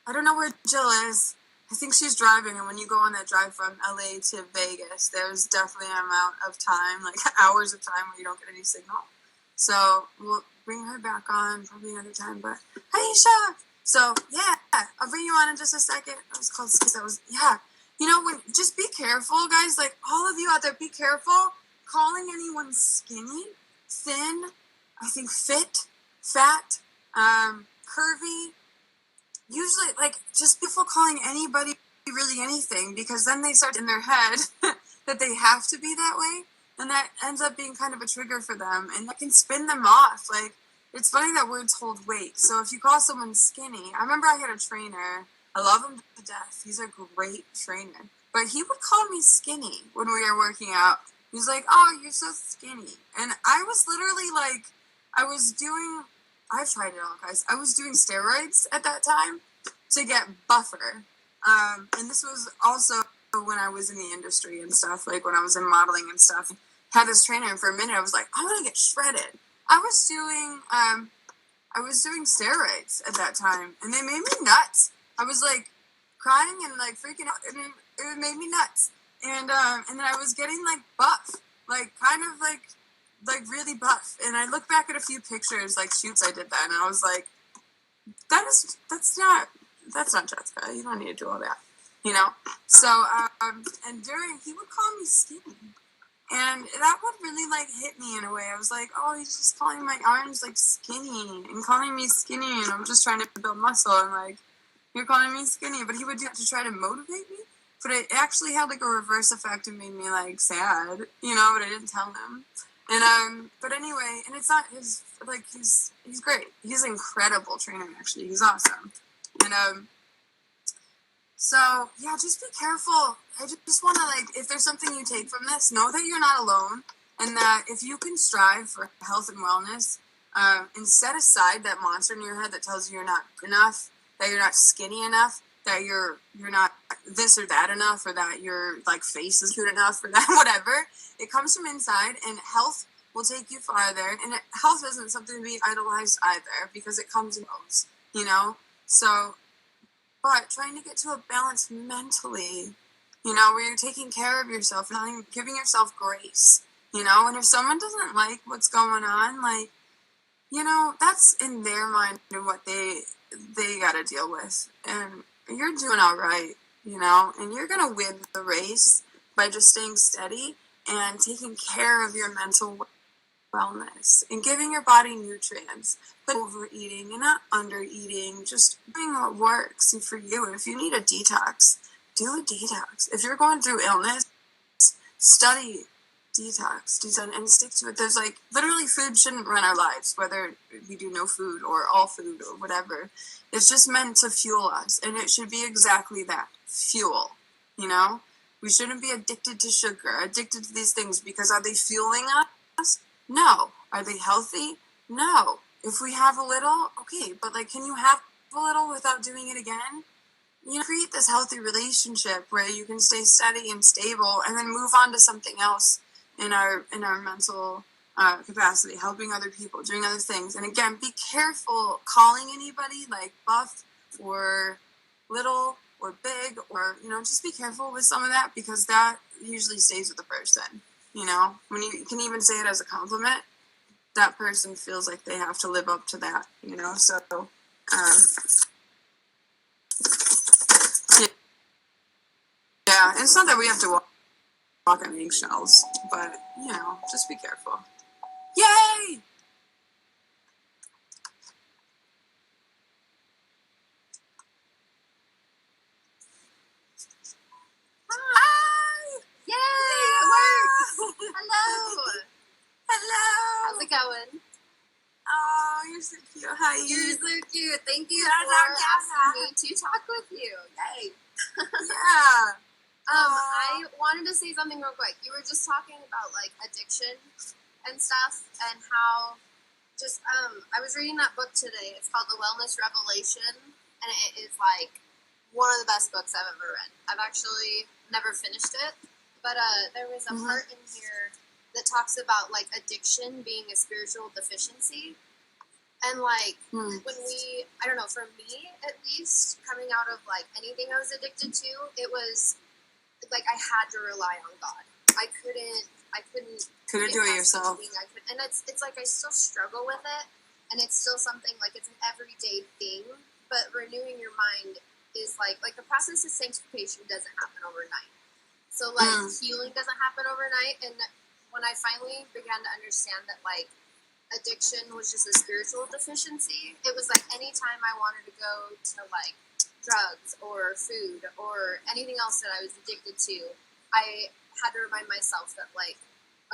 I don't know where Jill is. I think she's driving, and when you go on that drive from LA to Vegas, there's definitely an amount of time, like hours of time, where you don't get any signal. So we'll bring her back on probably another time. But Aisha, so yeah, I'll bring you on in just a second. It was called because I was just be careful, guys. Like all of you out there, be careful calling anyone skinny, thin. I think fit, fat, curvy. Usually, like, just people calling anybody really anything, because then they start in their head that they have to be that way, and that ends up being kind of a trigger for them, and that can spin them off. Like, it's funny that words hold weight. So if you call someone skinny, I remember I had a trainer. I love him to death. He's a great trainer. But he would call me skinny when we were working out. He was like, oh, you're so skinny. And I was literally like, I've tried it all, guys. I was doing steroids at that time to get buffer. And this was also when I was in the industry and stuff, like when I was in modeling and stuff. Had this trainer, and for a minute I was like, I want to get shredded. I was doing steroids at that time, and they made me nuts. I was like crying and like freaking out, and it made me nuts. And then I was getting like buff, like kind of like really buff. And I look back at a few pictures, like shoots I did then, and I was like, that's not Jessica. You don't need to do all that, So and he would call me skinny, and that would really like hit me in a way. I was like, oh, he's just calling my arms like skinny and calling me skinny, and I'm just trying to build muscle, and like, you're calling me skinny. But he would do that to try to motivate me. But it actually had like a reverse effect and made me like sad, but I didn't tell him. And but anyway, and it's not his, like, he's great. He's an incredible trainer, actually. He's awesome. And so yeah, just be careful. I just want to, like, if there's something you take from this, know that you're not alone, and that if you can strive for health and wellness, and set aside that monster in your head that tells you you're not good enough, that you're not skinny enough, that you're not this or that enough, or that your like face is cute enough, or that whatever. It comes from inside, and health will take you farther. And health isn't something to be idolized either, because it comes and goes, So but trying to get to a balance mentally, you know, where you're taking care of yourself and giving yourself grace, you know, and if someone doesn't like what's going on, like, you know, that's in their mind and what they got to deal with, and you're doing all right, you know, and you're gonna win the race by just staying steady and taking care of your mental wellness and giving your body nutrients, but overeating and not undereating, just doing what works for you. And if you need a detox, do a detox. If you're going through illness, study detox, and stick to it. There's like literally food shouldn't run our lives, whether we do no food or all food or whatever. It's just meant to fuel us, and it should be exactly that, fuel, you know? We shouldn't be addicted to sugar, addicted to these things, because are they fueling us? No. Are they healthy? No. If we have a little, okay, but like, can you have a little without doing it again? You know, create this healthy relationship where you can stay steady and stable, and then move on to something else in our mental capacity, helping other people, doing other things. And again, be careful calling anybody like buff or little or big, or, you know, just be careful with some of that, because that usually stays with the person. You know, when you can even say it as a compliment, that person feels like they have to live up to that, you know. So yeah, it's not that we have to walk on eggshells, but, you know, just be careful. Yay! Hi! Yay! It worked! Hello! Hello! How's it going? Oh, you're so cute. Hi. You're so cute. Thank you Yeah, for yeah. asking me to talk with you. Yay! Yeah. I wanted to say something real quick. You were just talking about like addiction and stuff, and how just I was reading that book today. It's called The Wellness Revelation, and it is like one of the best books I've ever read. I've actually never finished it, but there was a part in here that talks about like addiction being a spiritual deficiency. And like when I don't know, for me at least, coming out of like anything I was addicted to, it was like I had to rely on God. I couldn't do it yourself. And it's like I still struggle with it, and it's still something like it's an everyday thing. But renewing your mind is like the process of sanctification doesn't happen overnight. So like healing doesn't happen overnight. And when I finally began to understand that like addiction was just a spiritual deficiency, it was like anytime I wanted to go to like drugs or food or anything else that I was addicted to, I had to remind myself that like,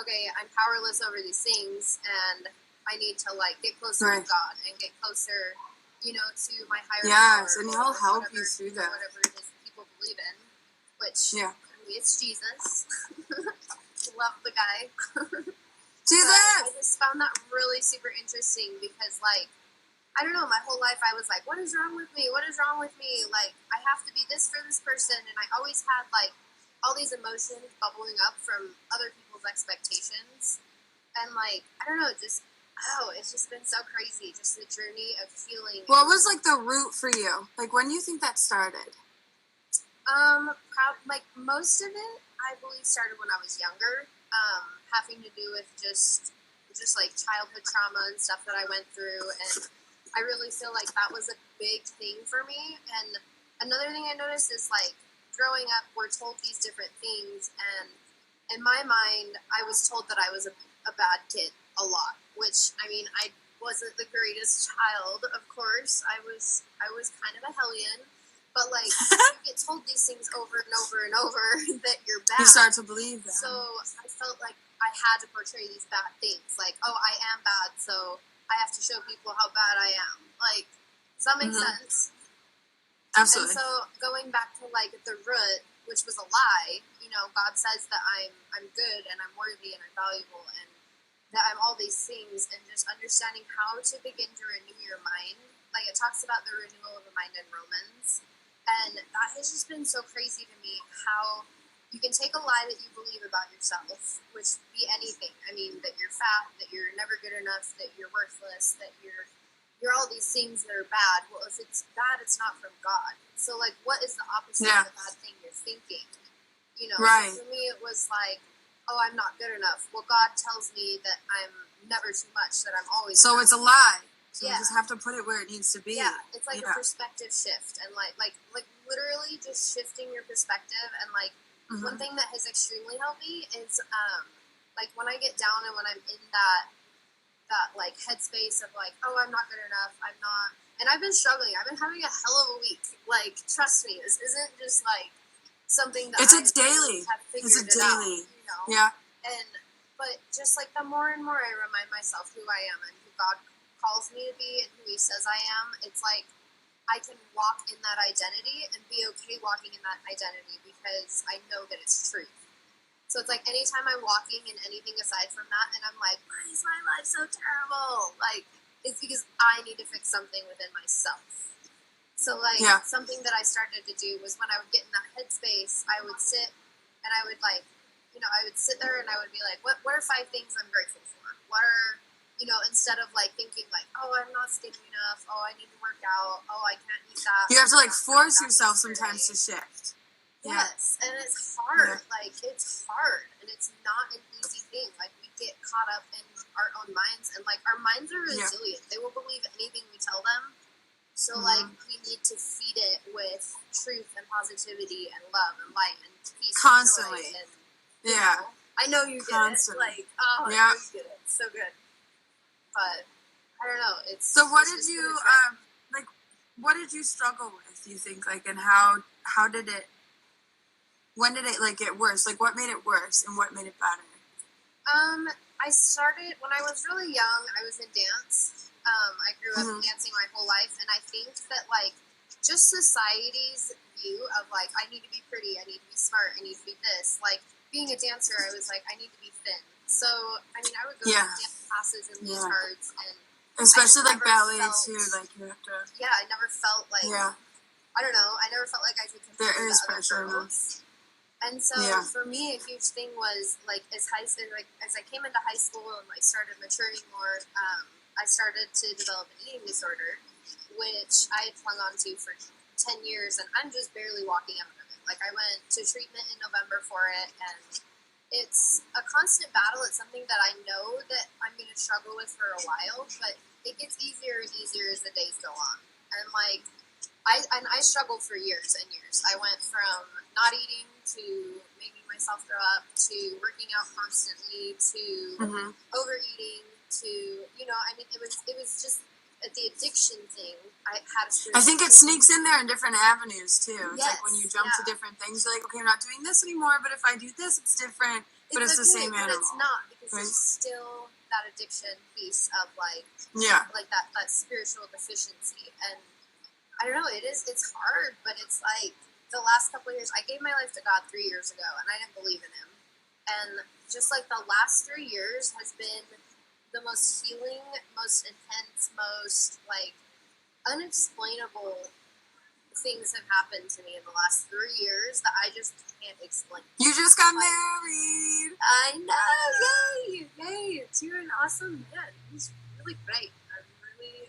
okay, I'm powerless over these things, and I need to like get closer to God and get closer, you know, to my higher power. Yes, and He'll help you through that. Whatever it is that people believe in, which for me it's Jesus. Love the guy. Do that. I just found that really super interesting, because like, I don't know, my whole life I was like, what is wrong with me? What is wrong with me? Like, I have to be this for this person. And I always had like all these emotions bubbling up from other people's expectations. And like, I don't know, it's just been so crazy. Just the journey of healing. What was like the root for you? Like, when do you think that started? Like most of it, I believe, started when I was younger. Having to do with just like childhood trauma and stuff that I went through, and I really feel like that was a big thing for me. And another thing I noticed is like growing up, we're told these different things, and in my mind, I was told that I was a bad kid a lot. Which, I mean, I wasn't the greatest child, of course. I was kind of a hellion. But, like, you get told these things over and over and over that you're bad. You start to believe that. So I felt like I had to portray these bad things. Like, oh, I am bad, so I have to show people how bad I am. Like, does that make sense? Absolutely. And so going back to, like, the root, which was a lie, you know, God says that I'm good and I'm worthy and I'm valuable and that I'm all these things, and just understanding how to begin to renew your mind. Like, it talks about the renewal of the mind in Romans. And that has just been so crazy to me, how you can take a lie that you believe about yourself, which be anything. I mean, that you're fat, that you're never good enough, that you're worthless, that you're you're all these things that are bad. Well, if it's bad, it's not from God. So, like, what is the opposite Yeah. of the bad thing you're thinking? You know, Right. so for me, it was like, oh, I'm not good enough. Well, God tells me that I'm never too much, that I'm always So enough. it's a lie. So Yeah. you just have to put it where it needs to be. Yeah, it's like Yeah. a perspective shift, and like literally just shifting your perspective. And like one thing that has extremely helped me is like when I get down and when I'm in that like headspace of like, oh, I'm not good enough, I'm not, and I've been struggling. I've been having a hell of a week. Like, trust me, this isn't just like something that It's I a daily. have figured It's a it out, daily. you know. Yeah. But just like the more and more I remind myself who I am and who God calls me to be and who He says I am, it's like I can walk in that identity and be okay walking in that identity because I know that it's truth. So it's like anytime I'm walking in anything aside from that and I'm like, why is my life so terrible? Like, it's because I need to fix something within myself. So like something that I started to do was when I would get in that headspace, I would sit and I would like, you know, I would sit there and I would be like, what are 5 things I'm grateful for? What are, you know, instead of like thinking like, oh, I'm not skinny enough, oh, I need to work out, oh, I can't eat that. You have to like force yourself sometimes to shift. Yes, and it's hard. Like, it's hard, and it's not an easy thing. Like, we get caught up in our own minds, and like our minds are resilient. They will believe anything we tell them. So like we need to feed it with truth and positivity and love and light and peace Constantly. and joy. And, you know, I know you get Constantly. it. Like, oh, I know you get it. It's so good. But I don't know. It's so. What it's did just you been a trip. like? What did you struggle with? Do you think like, and how did it? When did it like get worse? Like, what made it worse and what made it better? I started when I was really young. I was in dance. I grew up dancing my whole life, and I think that like just society's view of like I need to be pretty, I need to be smart, I need to be this. Like being a dancer, I was like I need to be thin. So I mean, I would go to dance classes in leotards, and especially like ballet too. Like you have to. Yeah, I never felt like. I don't know. I never felt like I could compare there is to other pressure. girls. And so for me, a huge thing was like as I came into high school and like started maturing more, I started to develop an eating disorder, which I had clung on to for 10 years, and I'm just barely walking out of it. Like I went to treatment in November for it, and it's a constant battle. It's something that I know that I'm going to struggle with for a while, but it gets easier and easier as the days go on. And like I struggled for years and years. I went from not eating to making myself throw up to working out constantly to overeating to, you know, I mean, it was just the addiction thing. I had I think it sneaks in there in different avenues too. It's like when you jump to different things, you're like, okay, I'm not doing this anymore, but if I do this, it's different. But it's the same animal. But it's not, because there's still that addiction piece of like like that spiritual deficiency. And I don't know, it's hard, but it's like the last couple of years, I gave my life to God 3 years ago, and I didn't believe in Him. And just like the last 3 years has been the most healing, most intense, most like unexplainable things have happened to me in the last 3 years that I just can't explain. You just got married. I know, yay! You're an awesome man. He's really great. I'm really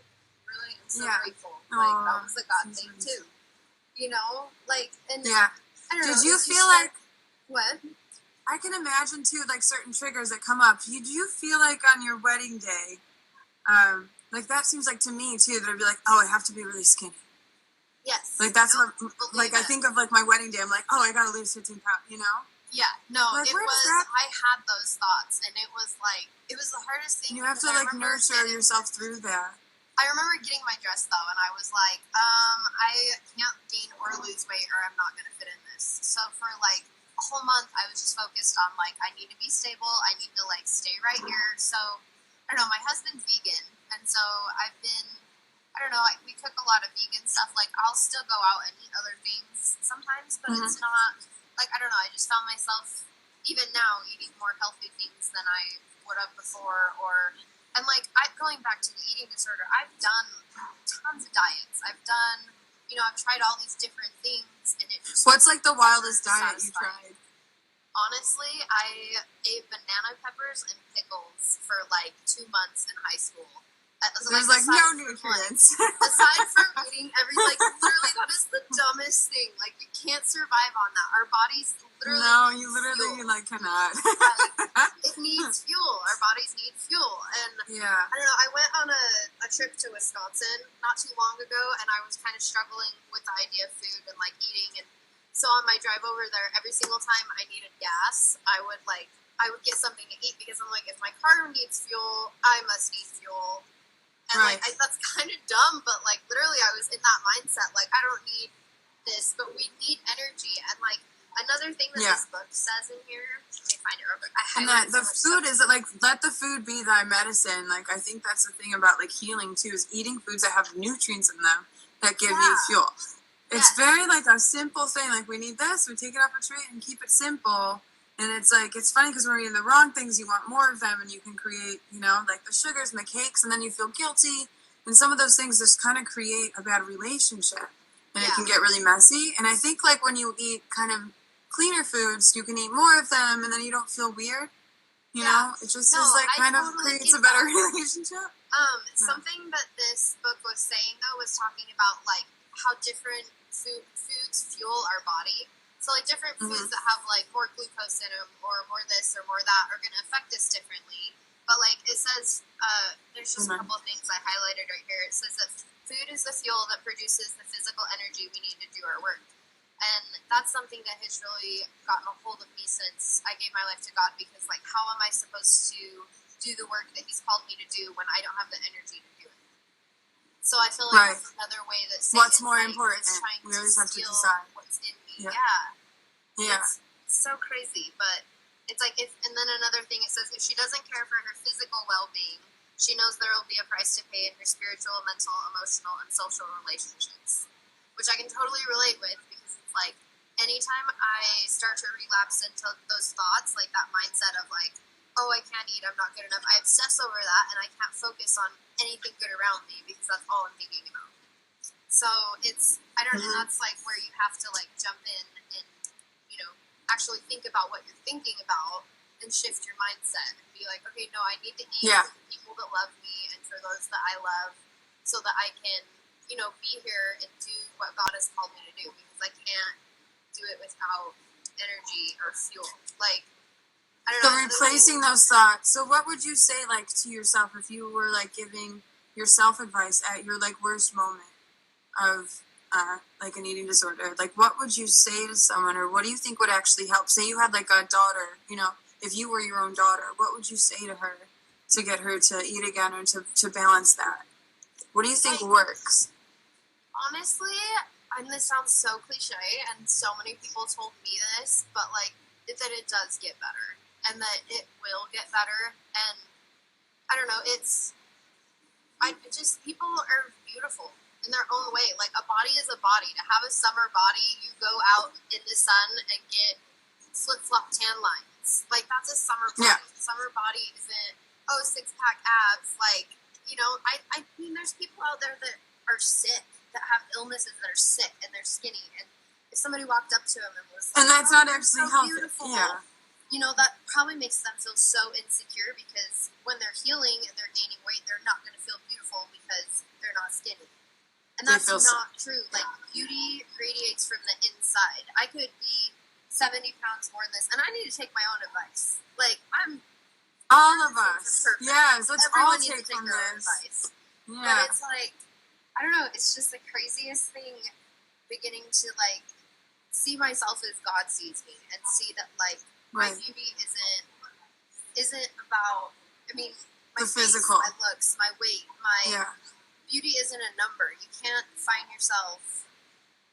am so grateful. Like that was a God thing too. You know, like and I don't know. Did you feel like what? I can imagine too, like certain triggers that come up. Do you feel like on your wedding day, like that seems like to me too that I'd be like, oh, I have to be really skinny. Yes. Like that's what, like I think of like my wedding day. I'm like, oh, I gotta lose 15 pounds. You know? Yeah. No, like, it was. I had those thoughts, and it was like it was the hardest thing. You have to like nurture yourself through that. I remember getting my dress though, and I was like, I can't gain or lose weight, or I'm not gonna fit in this. So for like a whole month, I was just focused on like I need to be stable. I need to like stay right here. So I don't know. My husband's vegan, and so I've been. I don't know. We cook a lot of vegan stuff. Like I'll still go out and eat other things sometimes, but it's not like I don't know. I just found myself even now eating more healthy things than I would have before, and like going back to the eating disorder. I've done tons of diets. I've tried all these different things, and it just what's like the wildest diet you tried? Honestly, I ate banana peppers and pickles for like 2 months in high school. There's like no nutrients. Aside from eating like literally that is the dumbest thing. Like you can't survive on that. Our bodies literally fuel. Like cannot. It needs fuel. Our bodies need fuel. And yeah. I don't know, I went on a trip to Wisconsin not too long ago, and I was kind of struggling with the idea of food and like eating. And so on my drive over there, every single time I needed gas, I would get something to eat, because I'm like, if my car needs fuel, I must need fuel. And right. That's kind of dumb, but like literally I was in that mindset, like I don't need this, but we need energy. And like another thing that this book says in here, let me find it real quick. And that the food is like, let the food be thy medicine. Like I think that's the thing about like healing too, is eating foods that have nutrients in them that give you fuel. It's very like a simple thing. Like we need this, we take it off a tree and keep it simple. And it's like, it's funny because when we're eating the wrong things, you want more of them, and you can create, like the sugars and the cakes, and then you feel guilty. And some of those things just kind of create a bad relationship, and it can get really messy. And I think like when you eat kind of cleaner foods, you can eat more of them, and then you don't feel weird. You know, it just is like kind of creates a better relationship. Something that this book was saying though was talking about like how different foods fuel our body. So, like, different foods that have, like, more glucose in them or more this or more that are going to affect us differently. But, like, it says, there's just a couple of things I highlighted right here. It says that food is the fuel that produces the physical energy we need to do our work. And that's something that has really gotten a hold of me since I gave my life to God, because, like, how am I supposed to do the work that He's called me to do when I don't have the energy to do it? So I feel like that's another way that Satan what's more important? is trying we always have to steal decide what's in me. Yeah. It's so crazy, but it's like and then another thing, it says if she doesn't care for her physical well-being, she knows there will be a price to pay in her spiritual, mental, emotional, and social relationships, which I can totally relate with, because it's like anytime I start to relapse into those thoughts, like that mindset of like, oh, I can't eat, I'm not good enough, I obsess over that, and I can't focus on anything good around me because that's all I'm thinking about. So it's, I don't know, that's like where you have to like jump in and, actually think about what you're thinking about and shift your mindset and be like, okay, no, I need to eat for the people that love me and for those that I love, so that I can, be here and do what God has called me to do, because I can't do it without energy or fuel. Like, I don't know. So replacing those thoughts. So what would you say like to yourself if you were like giving yourself advice at your like worst moment of like an eating disorder? Like what would you say to someone, or what do you think would actually help? Say you had like a daughter, if you were your own daughter, what would you say to her to get her to eat again, or to balance that? What do you think works? Honestly, and this sounds so cliche, and so many people told me this, but like that it does get better, and that it will get better. And I don't know, people are beautiful in their own way. Like a body is a body. To have a summer body, you go out in the sun and get flip-flop tan lines. Like that's a summer body. Yeah. Summer body isn't, six-pack abs. Like, I mean, there's people out there that are sick, that have illnesses, that are sick, and they're skinny. And if somebody walked up to them and was like, and that's not actually so healthy. Beautiful, yeah. That probably makes them feel so insecure, because when they're healing and they're gaining weight, they're not going to feel beautiful because they're not skinny. And that's not true. Like, beauty radiates from the inside. I could be 70 pounds more than this, and I need to take my own advice. Like, all of us. Yes, let's Everyone all needs take to from their own this. advice. Yeah. But it's like, I don't know, it's just the craziest thing, beginning to, like, see myself as God sees me, and see that, like, my beauty isn't about, my the face, physical, my looks, my weight, beauty isn't a number. You can't find yourself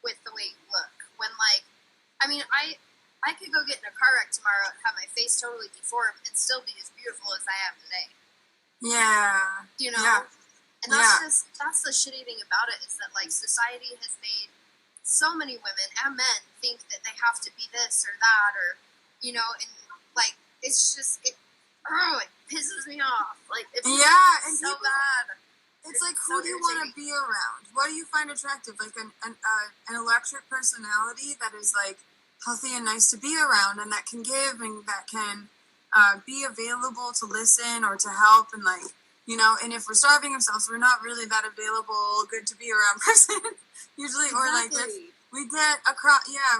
with the way you look. When, like, I could go get in a car wreck tomorrow and have my face totally deformed and still be as beautiful as I am today. Yeah. Yeah. And that's the shitty thing about it, is that, like, society has made so many women and men think that they have to be this or that, or, and, like, it's just, it pisses me off. Like, it pisses so bad. It's like, who do you want to be around? What do you find attractive? Like an electric personality that is like healthy and nice to be around, and that can give, and that can be available to listen or to help, and like you know, and if we're starving ourselves, we're not really that available, good to be around person, usually, or like if we get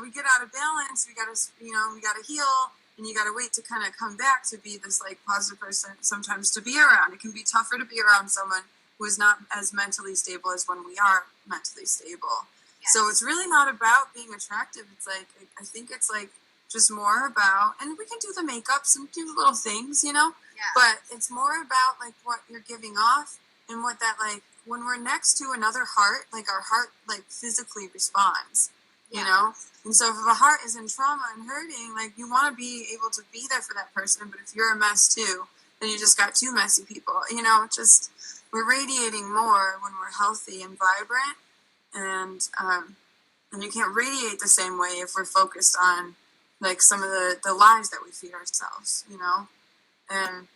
we get out of balance, we gotta, you know, we gotta heal, and you gotta wait to kind of come back to be this like positive person sometimes to be around. It can be tougher to be around someone who is not as mentally stable as when we are mentally stable. Yes. So it's really not about being attractive. It's like, I think it's like just more about, and we can do the makeups and do little things, you know, but it's more about like what you're giving off and what that, like, when we're next to another heart, like our heart like physically responds, you know? And so if a heart is in trauma and hurting, like you want to be able to be there for that person. But if you're a mess too, then you just got two messy people, you know, just, we're radiating more when we're healthy and vibrant, and you can't radiate the same way if we're focused on like some of the lies that we feed ourselves, you know. And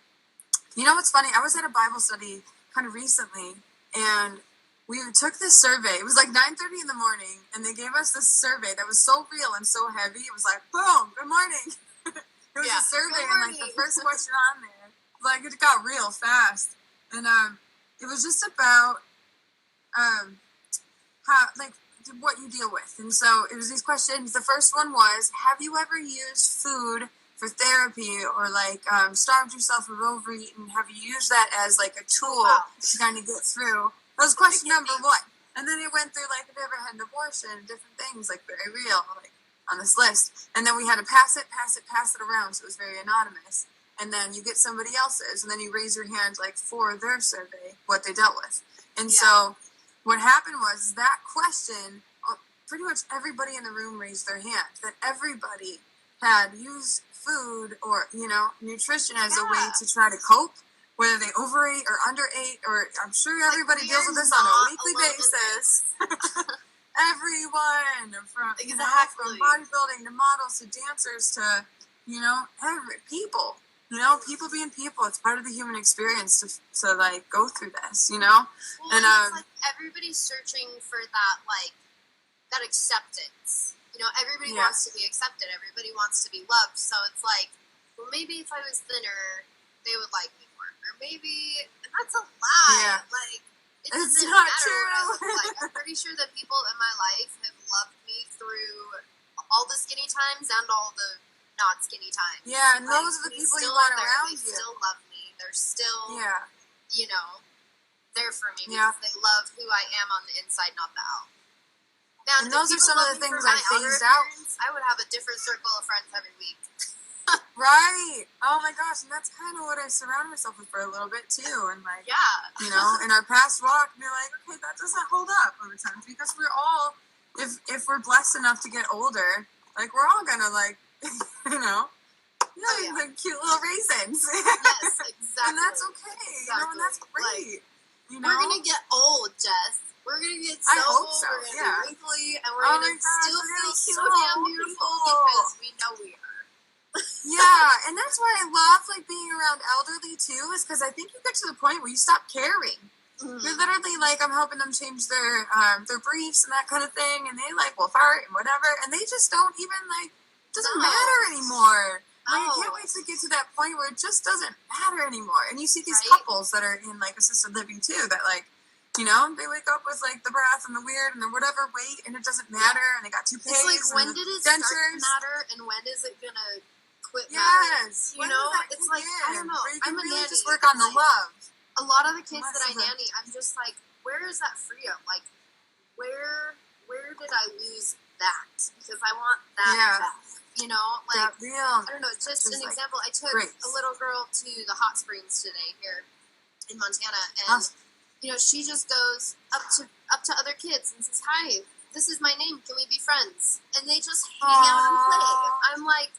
you know what's funny? I was at a Bible study kind of recently, and we took this survey. It was like 9:30 in the morning, and they gave us this survey that was so real and so heavy. It was like, boom, good morning. It was a survey, and like the first question on there, like it got real fast, and it was just about how, like, what you deal with. And so it was these questions. The first one was, have you ever used food for therapy, or like starved yourself or overeaten? Have you used that as like a tool to kind of get through? That was question number one. And then it went through like, have you ever had an abortion, different things, like very real, like on this list. And then we had to pass it around, so it was very anonymous. And then you get somebody else's, and then you raise your hand like for their survey, what they dealt with. And so what happened was that question, pretty much everybody in the room raised their hand, that everybody had used food or, you know, nutrition as a way to try to cope, whether they overate or underate, or I'm sure everybody deals with this on a weekly basis. Everyone, from bodybuilding to models to dancers to, you know, people. You know, people being people, it's part of the human experience to like go through this, you know? Well, and it's like everybody's searching for that, like, that acceptance. You know, everybody wants to be accepted. Everybody wants to be loved. So it's like, well, maybe if I was thinner, they would like me more. Or maybe, and that's a lie. Yeah. Like, it it's doesn't not matter true. what I look like. I'm pretty sure that people in my life have loved me through all the skinny times and all the not skinny times. Yeah, and like, those are the people you want around you. They still love me. They're still, you know, there for me because they love who I am on the inside, not the out. Now, and those are some of the things I phased out. I would have a different circle of friends every week. Right. Oh my gosh, and that's kind of what I surround myself with for a little bit too. And like, you know, in our past walk, we're like, okay, that doesn't hold up over time, because we're all, if we're blessed enough to get older, like we're all gonna like, you know, like cute little raisins. Yes, exactly. And that's okay. Exactly. You know, and that's great. Like, you know, we're gonna get old, Jess. We're gonna get so old. So. We're gonna be wrinkly, and we're gonna still feel so damn beautiful because we know we are. Yeah, and that's why I love like being around elderly too, is because I think you get to the point where you stop caring. Mm-hmm. You're literally like, I'm helping them change their briefs and that kind of thing, and they like will fart and whatever, and they just don't even like, it doesn't matter anymore. Like, I can't wait to get to that point where it just doesn't matter anymore. And you see these couples that are in like assisted living too, that like, you know, they wake up with like the breath and the weird and the whatever weight, and it doesn't matter, and they got toupees. It's like, when did it start to matter, and when is it gonna quit mattering? You know, it's like, I don't know. I'm a really nanny. Just work on the love. A lot of the kids that I nanny, I'm just like, where is that freedom? Like, where did I lose that? Because I want that back. You know, like, that real. I don't know. Just an example. I took grace. a little girl to the hot springs today here in Montana, and you know, she just goes up to other kids and says, "Hi, this is my name. Can we be friends?" And they just hang out and play. I'm like,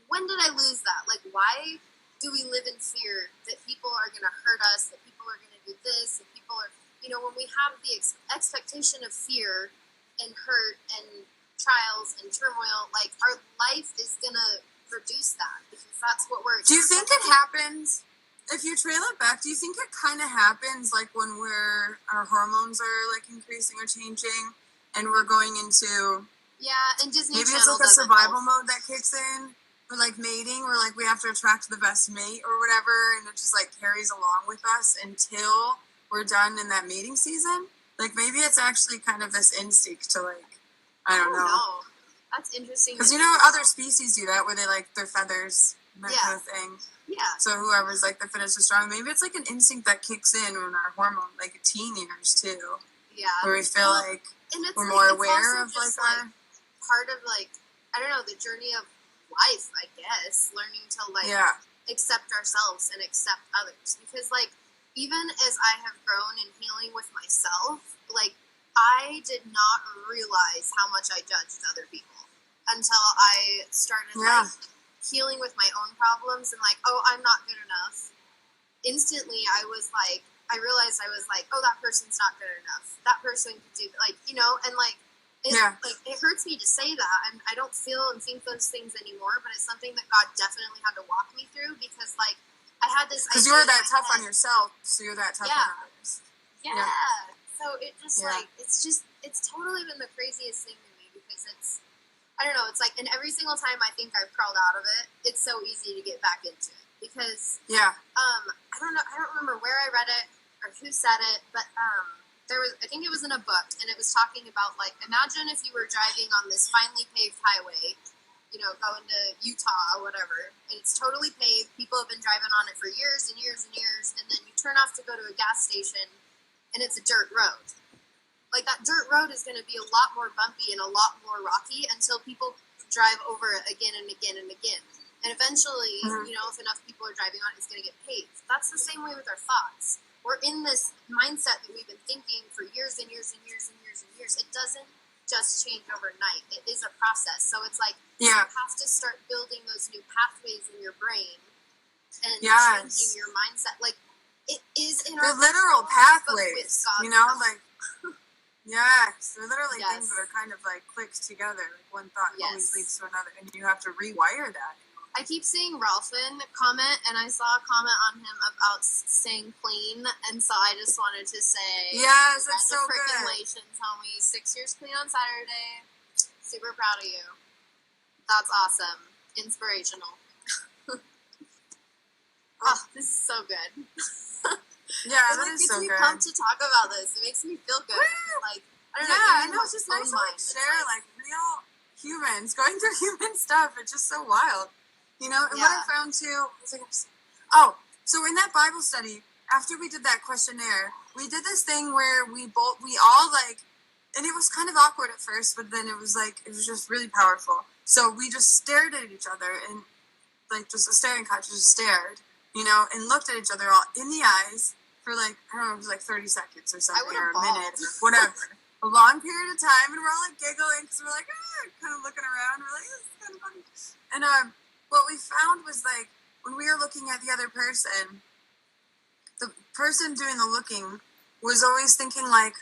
when did I lose that? Like, why do we live in fear that people are going to hurt us, that people are going to do this, that people are, you know, when we have the expectation of fear and hurt and trials and turmoil, like, our life is going to produce that, because that's what we're Do you think it happens, if you trail it back, do you think it kind of happens like when our hormones are like increasing or changing, and we're going into and Disney maybe Channel it's like a survival mode that kicks in? or like mating, or like we have to attract the best mate or whatever, and it just like carries along with us until we're done in that mating season. Like maybe it's actually kind of this instinct to like, I don't know. That's interesting. Because you know other species do that where they like their feathers and that kind of thing. Yeah. So whoever's like the fittest or strong, maybe it's like an instinct that kicks in when our hormone, like teen years too. Yeah. Where we feel like we're more aware of like our part of like, I don't know, the journey of life, I guess, learning to like accept ourselves and accept others. Because like, even as I have grown in healing with myself, like I did not realize how much I judged other people until I started like healing with my own problems and like, oh, I'm not good enough. Instantly, I realized I was like, oh, that person's not good enough. That person could do, like, you know, and like, like it hurts me to say that, and I don't feel and think those things anymore. But it's something that God definitely had to walk me through because, like, I had this. Because you were that tough on yourself, so you're that tough on others. Yeah. So it just like it's totally been the craziest thing to me because it's. I don't know, it's like, and every single time I think I've crawled out of it, it's so easy to get back into it. Because, I don't know, I don't remember where I read it or who said it, but I think it was in a book, and it was talking about, like, imagine if you were driving on this finely paved highway, you know, going to Utah or whatever, and it's totally paved, people have been driving on it for years and years and years, and then you turn off to go to a gas station, and it's a dirt road. Like, that dirt road is going to be a lot more bumpy and a lot more rocky until people drive over it again and again and again. And eventually, you know, if enough people are driving on it, it's going to get paved. That's the same way with our thoughts. We're in this mindset that we've been thinking for years and years and years and years and years. It doesn't just change overnight. It is a process. So it's like you have to start building those new pathways in your brain and changing your mindset. Like, it is in our literal pathways, you know, like... Yes, they're literally things that are kind of like clicked together. Like one thought always leads to another, and you have to rewire that. I keep seeing Ralphin comment, and I saw a comment on him about staying clean, and so I just wanted to say, yes, that's so good. Congratulations, homie! 6 years clean on Saturday. Super proud of you. That's awesome. Inspirational. Oh, this is so good. Yeah, that is so good. It makes me pumped to talk about this. It makes me feel good. Like, I don't know. Yeah, I know. It's just nice to like share like real humans going through human stuff. It's just so wild, you know. And what I found too, so in that Bible study, after we did that questionnaire, we did this thing where we all like, and it was kind of awkward at first, but then it was just really powerful. So we just stared at each other and like just a staring contest, just stared, you know, and looked at each other all in the eyes. For like, I don't know, it was like 30 seconds or something, or a minute, or whatever. A long period of time, and we're all like giggling, because we're like, kind of looking around, we're like, this is kind of funny. And what we found was like, when we were looking at the other person, the person doing the looking was always thinking like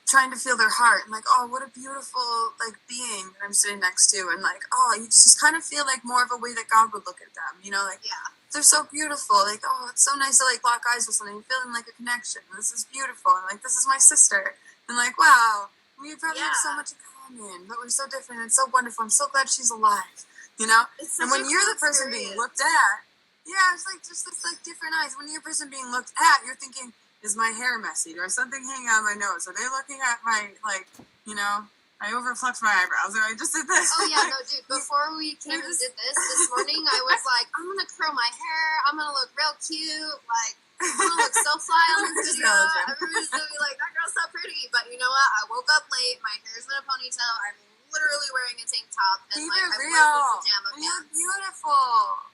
trying to feel their heart, and like, oh, what a beautiful like being that I'm sitting next to, and like, oh, you just kind of feel like more of a way that God would look at them, you know, like, they're so beautiful, like, oh, it's so nice to like lock eyes with something, feeling like a connection, this is beautiful, and like, this is my sister, and like, wow, we probably have so much in common, but we're so different, and so wonderful, I'm so glad she's alive, you know, and when you're the person being looked at, it's like, just this like different eyes, when you're the person being looked at, you're thinking, is my hair messy, or something hanging on my nose, are they looking at my, like, you know, I overfluffed my eyebrows, or I just did this. Oh, yeah, no, dude, before we came and did this morning, I was like, I'm going to curl my hair, I'm going to look real cute, like, I'm going to look so fly on this video, everybody's going to be like, that girl's so pretty, but you know what, I woke up late, my hair's in a ponytail, I'm literally wearing a tank top, and like, I'm wearing pajama pants. You're beautiful.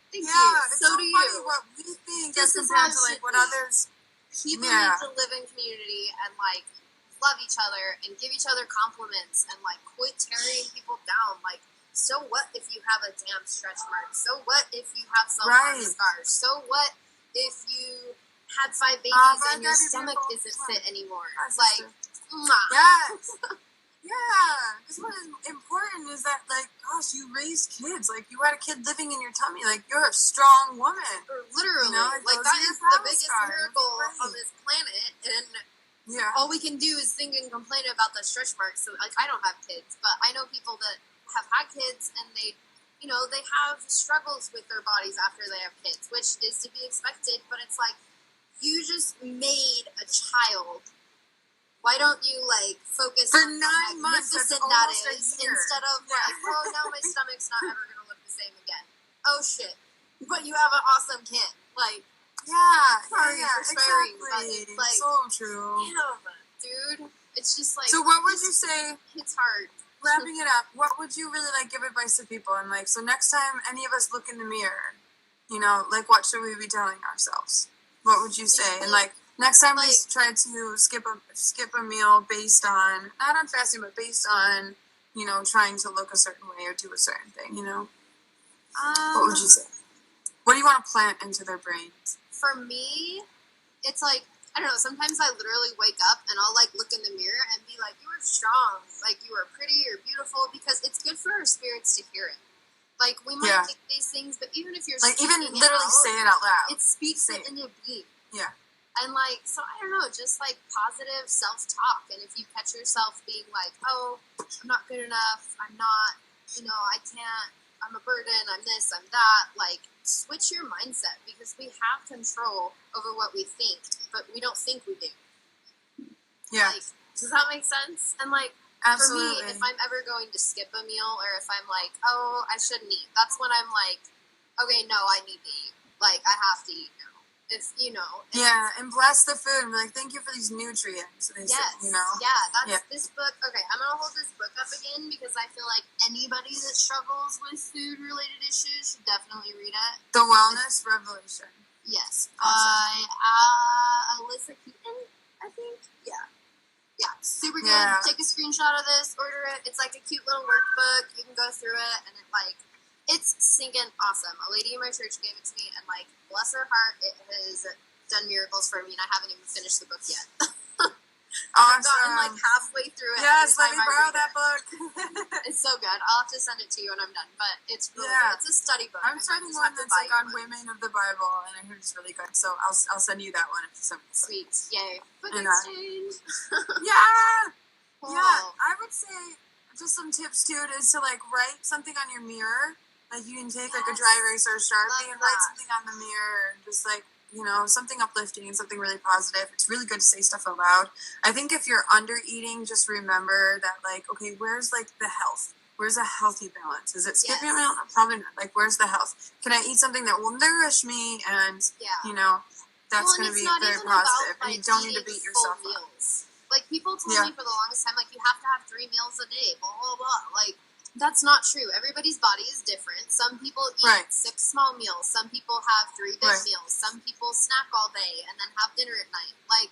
Thank you. So do funny you. what we think as compared to, like, what others... People need to live in community and, like, love each other and give each other compliments and, like, quit tearing people down. Like, so what if you have a damn stretch mark? So what if you have self-harm scars? So what if you had 5 babies and your stomach isn't fit anymore? Like, yes. Yeah, because what is important is that, like, gosh, you raised kids. Like, you had a kid living in your tummy. Like, you're a strong woman. Literally. You know, like that is the biggest miracle on this planet. And all we can do is think and complain about the stretch marks. So, like, I don't have kids, but I know people that have had kids and they they have struggles with their bodies after they have kids, which is to be expected, but it's like, you just made a child. Why don't you, focus for on 9 how months, that's magnificent that almost a is, year. instead of, Yeah. oh, now my stomach's not ever going to look the same again. Oh, shit. But you have an awesome kid. Sorry for swearing, but exactly. it's so true. damn, dude. It's just So what would you say, it's hard. wrapping it up, what would you really give advice to people? And so next time any of us look in the mirror, what should we be telling ourselves? What would you say? And next time we try to skip a meal based on, not on fasting, but based on, trying to look a certain way or do a certain thing, what would you say? What do you want to plant into their brains? For me, it's I don't know, sometimes I literally wake up and I'll look in the mirror and be like, you are strong, you are pretty, you're beautiful, because it's good for our spirits to hear it. We might think these things, but even if you're even literally say it out loud. It speaks it into being. Yeah. And so I don't know, just positive self-talk. And if you catch yourself being oh, I'm not good enough, I'm not, I can't, I'm a burden, I'm this, I'm that, switch your mindset, because we have control over what we think, but we don't think we do. Yeah. Does that make sense? And absolutely. For me, if I'm ever going to skip a meal, or if I'm oh, I shouldn't eat, that's when I'm okay, no, I need to eat. I have to eat now. If, yeah, and bless the food and be thank you for these nutrients. Yes. This book. Okay, I'm going to hold this book up again, because I feel like anybody that struggles with food-related issues should definitely read it. The Wellness Revolution. Yes. Awesome. By Alyssa Keaton, I think. Yeah. Yeah, super good. Yeah. Take a screenshot of this, order it. It's a cute little workbook. You can go through it, and it's stinking awesome. A lady in my church gave it to me, and bless her heart, it has done miracles for me, and I haven't even finished the book yet. Awesome. I've gotten halfway through it. Yes, let me borrow that book. It's so good. I'll have to send it to you when I'm done, but it's really good. It's a study book. I'm starting one that's on women of the Bible, and I heard it's really good, so I'll send you that one if you send me. Sweet. Yay. Book And, exchange. Yeah! Cool. Yeah, I would say just some tips too is to write something on your mirror. You can take a dry erase or a Sharpie and write something on the mirror, and just something uplifting and something really positive. It's really good to say stuff aloud. I think if you're under eating, just remember that okay, where's the health? Where's a healthy balance? Is it skipping a meal? Probably not. Where's the health? Can I eat something that will nourish me? And that's going to be very positive. And you don't need to beat yourself up. People told me for the longest time, you have to have 3 meals a day, blah, blah, blah. That's not true. Everybody's body is different. Some people eat 6 small meals. Some people have 3 big meals. Some people snack all day and then have dinner at night.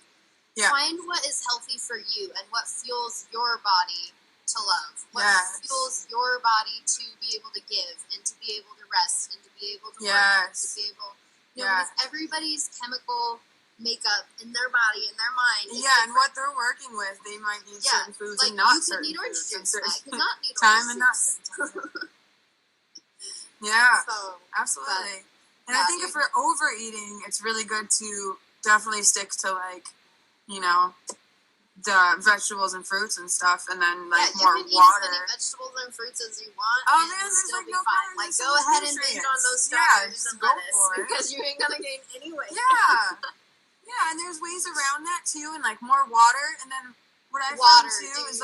Find what is healthy for you and what fuels your body to love. What fuels your body to be able to give and to be able to rest and to be able to work and to be able... because everybody's chemical makeup in their body, in their mind. And what they're working with, they might need certain foods and not certain need orange foods. Juice. I could not need time orange and not juice. Yeah, So, absolutely. And I think if we're overeating, it's really good to definitely stick to the vegetables and fruits and stuff, and then more you can eat water. as many vegetables and fruits as you want. Oh and man, there's still be no fine. calories. Go ahead and binge on those strawberries and go lettuce for it. because you ain't gonna gain any weight. Yeah, and there's ways around that too, and more water. And then what I found too is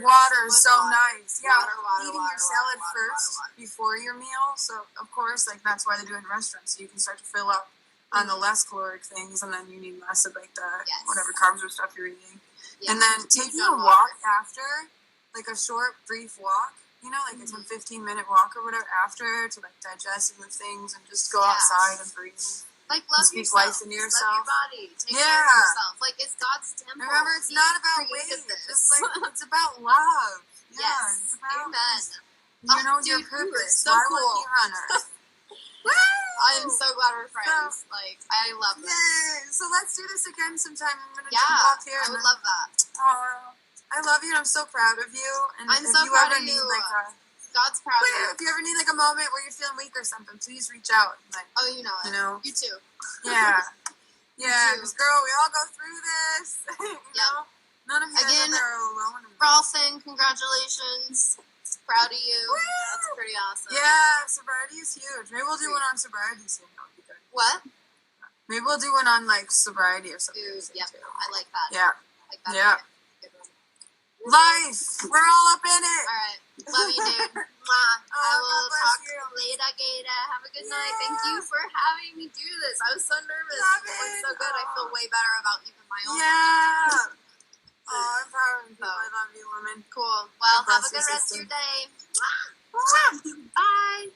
water is so nice. Yeah, eating your salad first before your meal. So of course, that's why they do it in restaurants, so you can start to fill up on the less caloric things, and then you need less of the whatever carbs or stuff you're eating. And then taking a walk after, a short, brief walk. A 10-15-minute walk or whatever after to digest and move things and just go outside and breathe. Love speak yourself. life into yourself. Love your body. Take care of yourself. It's God's temple. Remember, it's not about weight. It's about love. Yes. It's about Amen. Your purpose. So Why cool. we're here on earth. I am so glad we're friends. I love this. Yay. So let's do this again sometime. I'm going to jump off here. I would love that. I love you, and I'm so proud of you. And I'm if so you proud ever of need, you. God's proud of you. If you ever need a moment where you're feeling weak or something, please reach out. You know it. You too. Yeah. Yeah, because girl, we all go through this. None of you guys are alone. Rolfing, congratulations. Proud of you. Woo! That's pretty awesome. Yeah, sobriety is huge. Maybe we'll do one on sobriety soon. That'll be good. What? Maybe we'll do one on like sobriety or something. Ooh, yep. I like that. Yeah. I like that. Yeah. Good one. Life. We're all up in it. All right. Love you, dude. Mwah. I will God bless talk you. later, Gator. Have a good night. Yeah. Thank you for having me do this. I was so nervous. Love It went it. so good. I feel way better about even my own. Yeah. Oh, empowering people. I love you, woman. Cool. Well, God have a bless good you, rest of sister. your day. Mwah. Bye.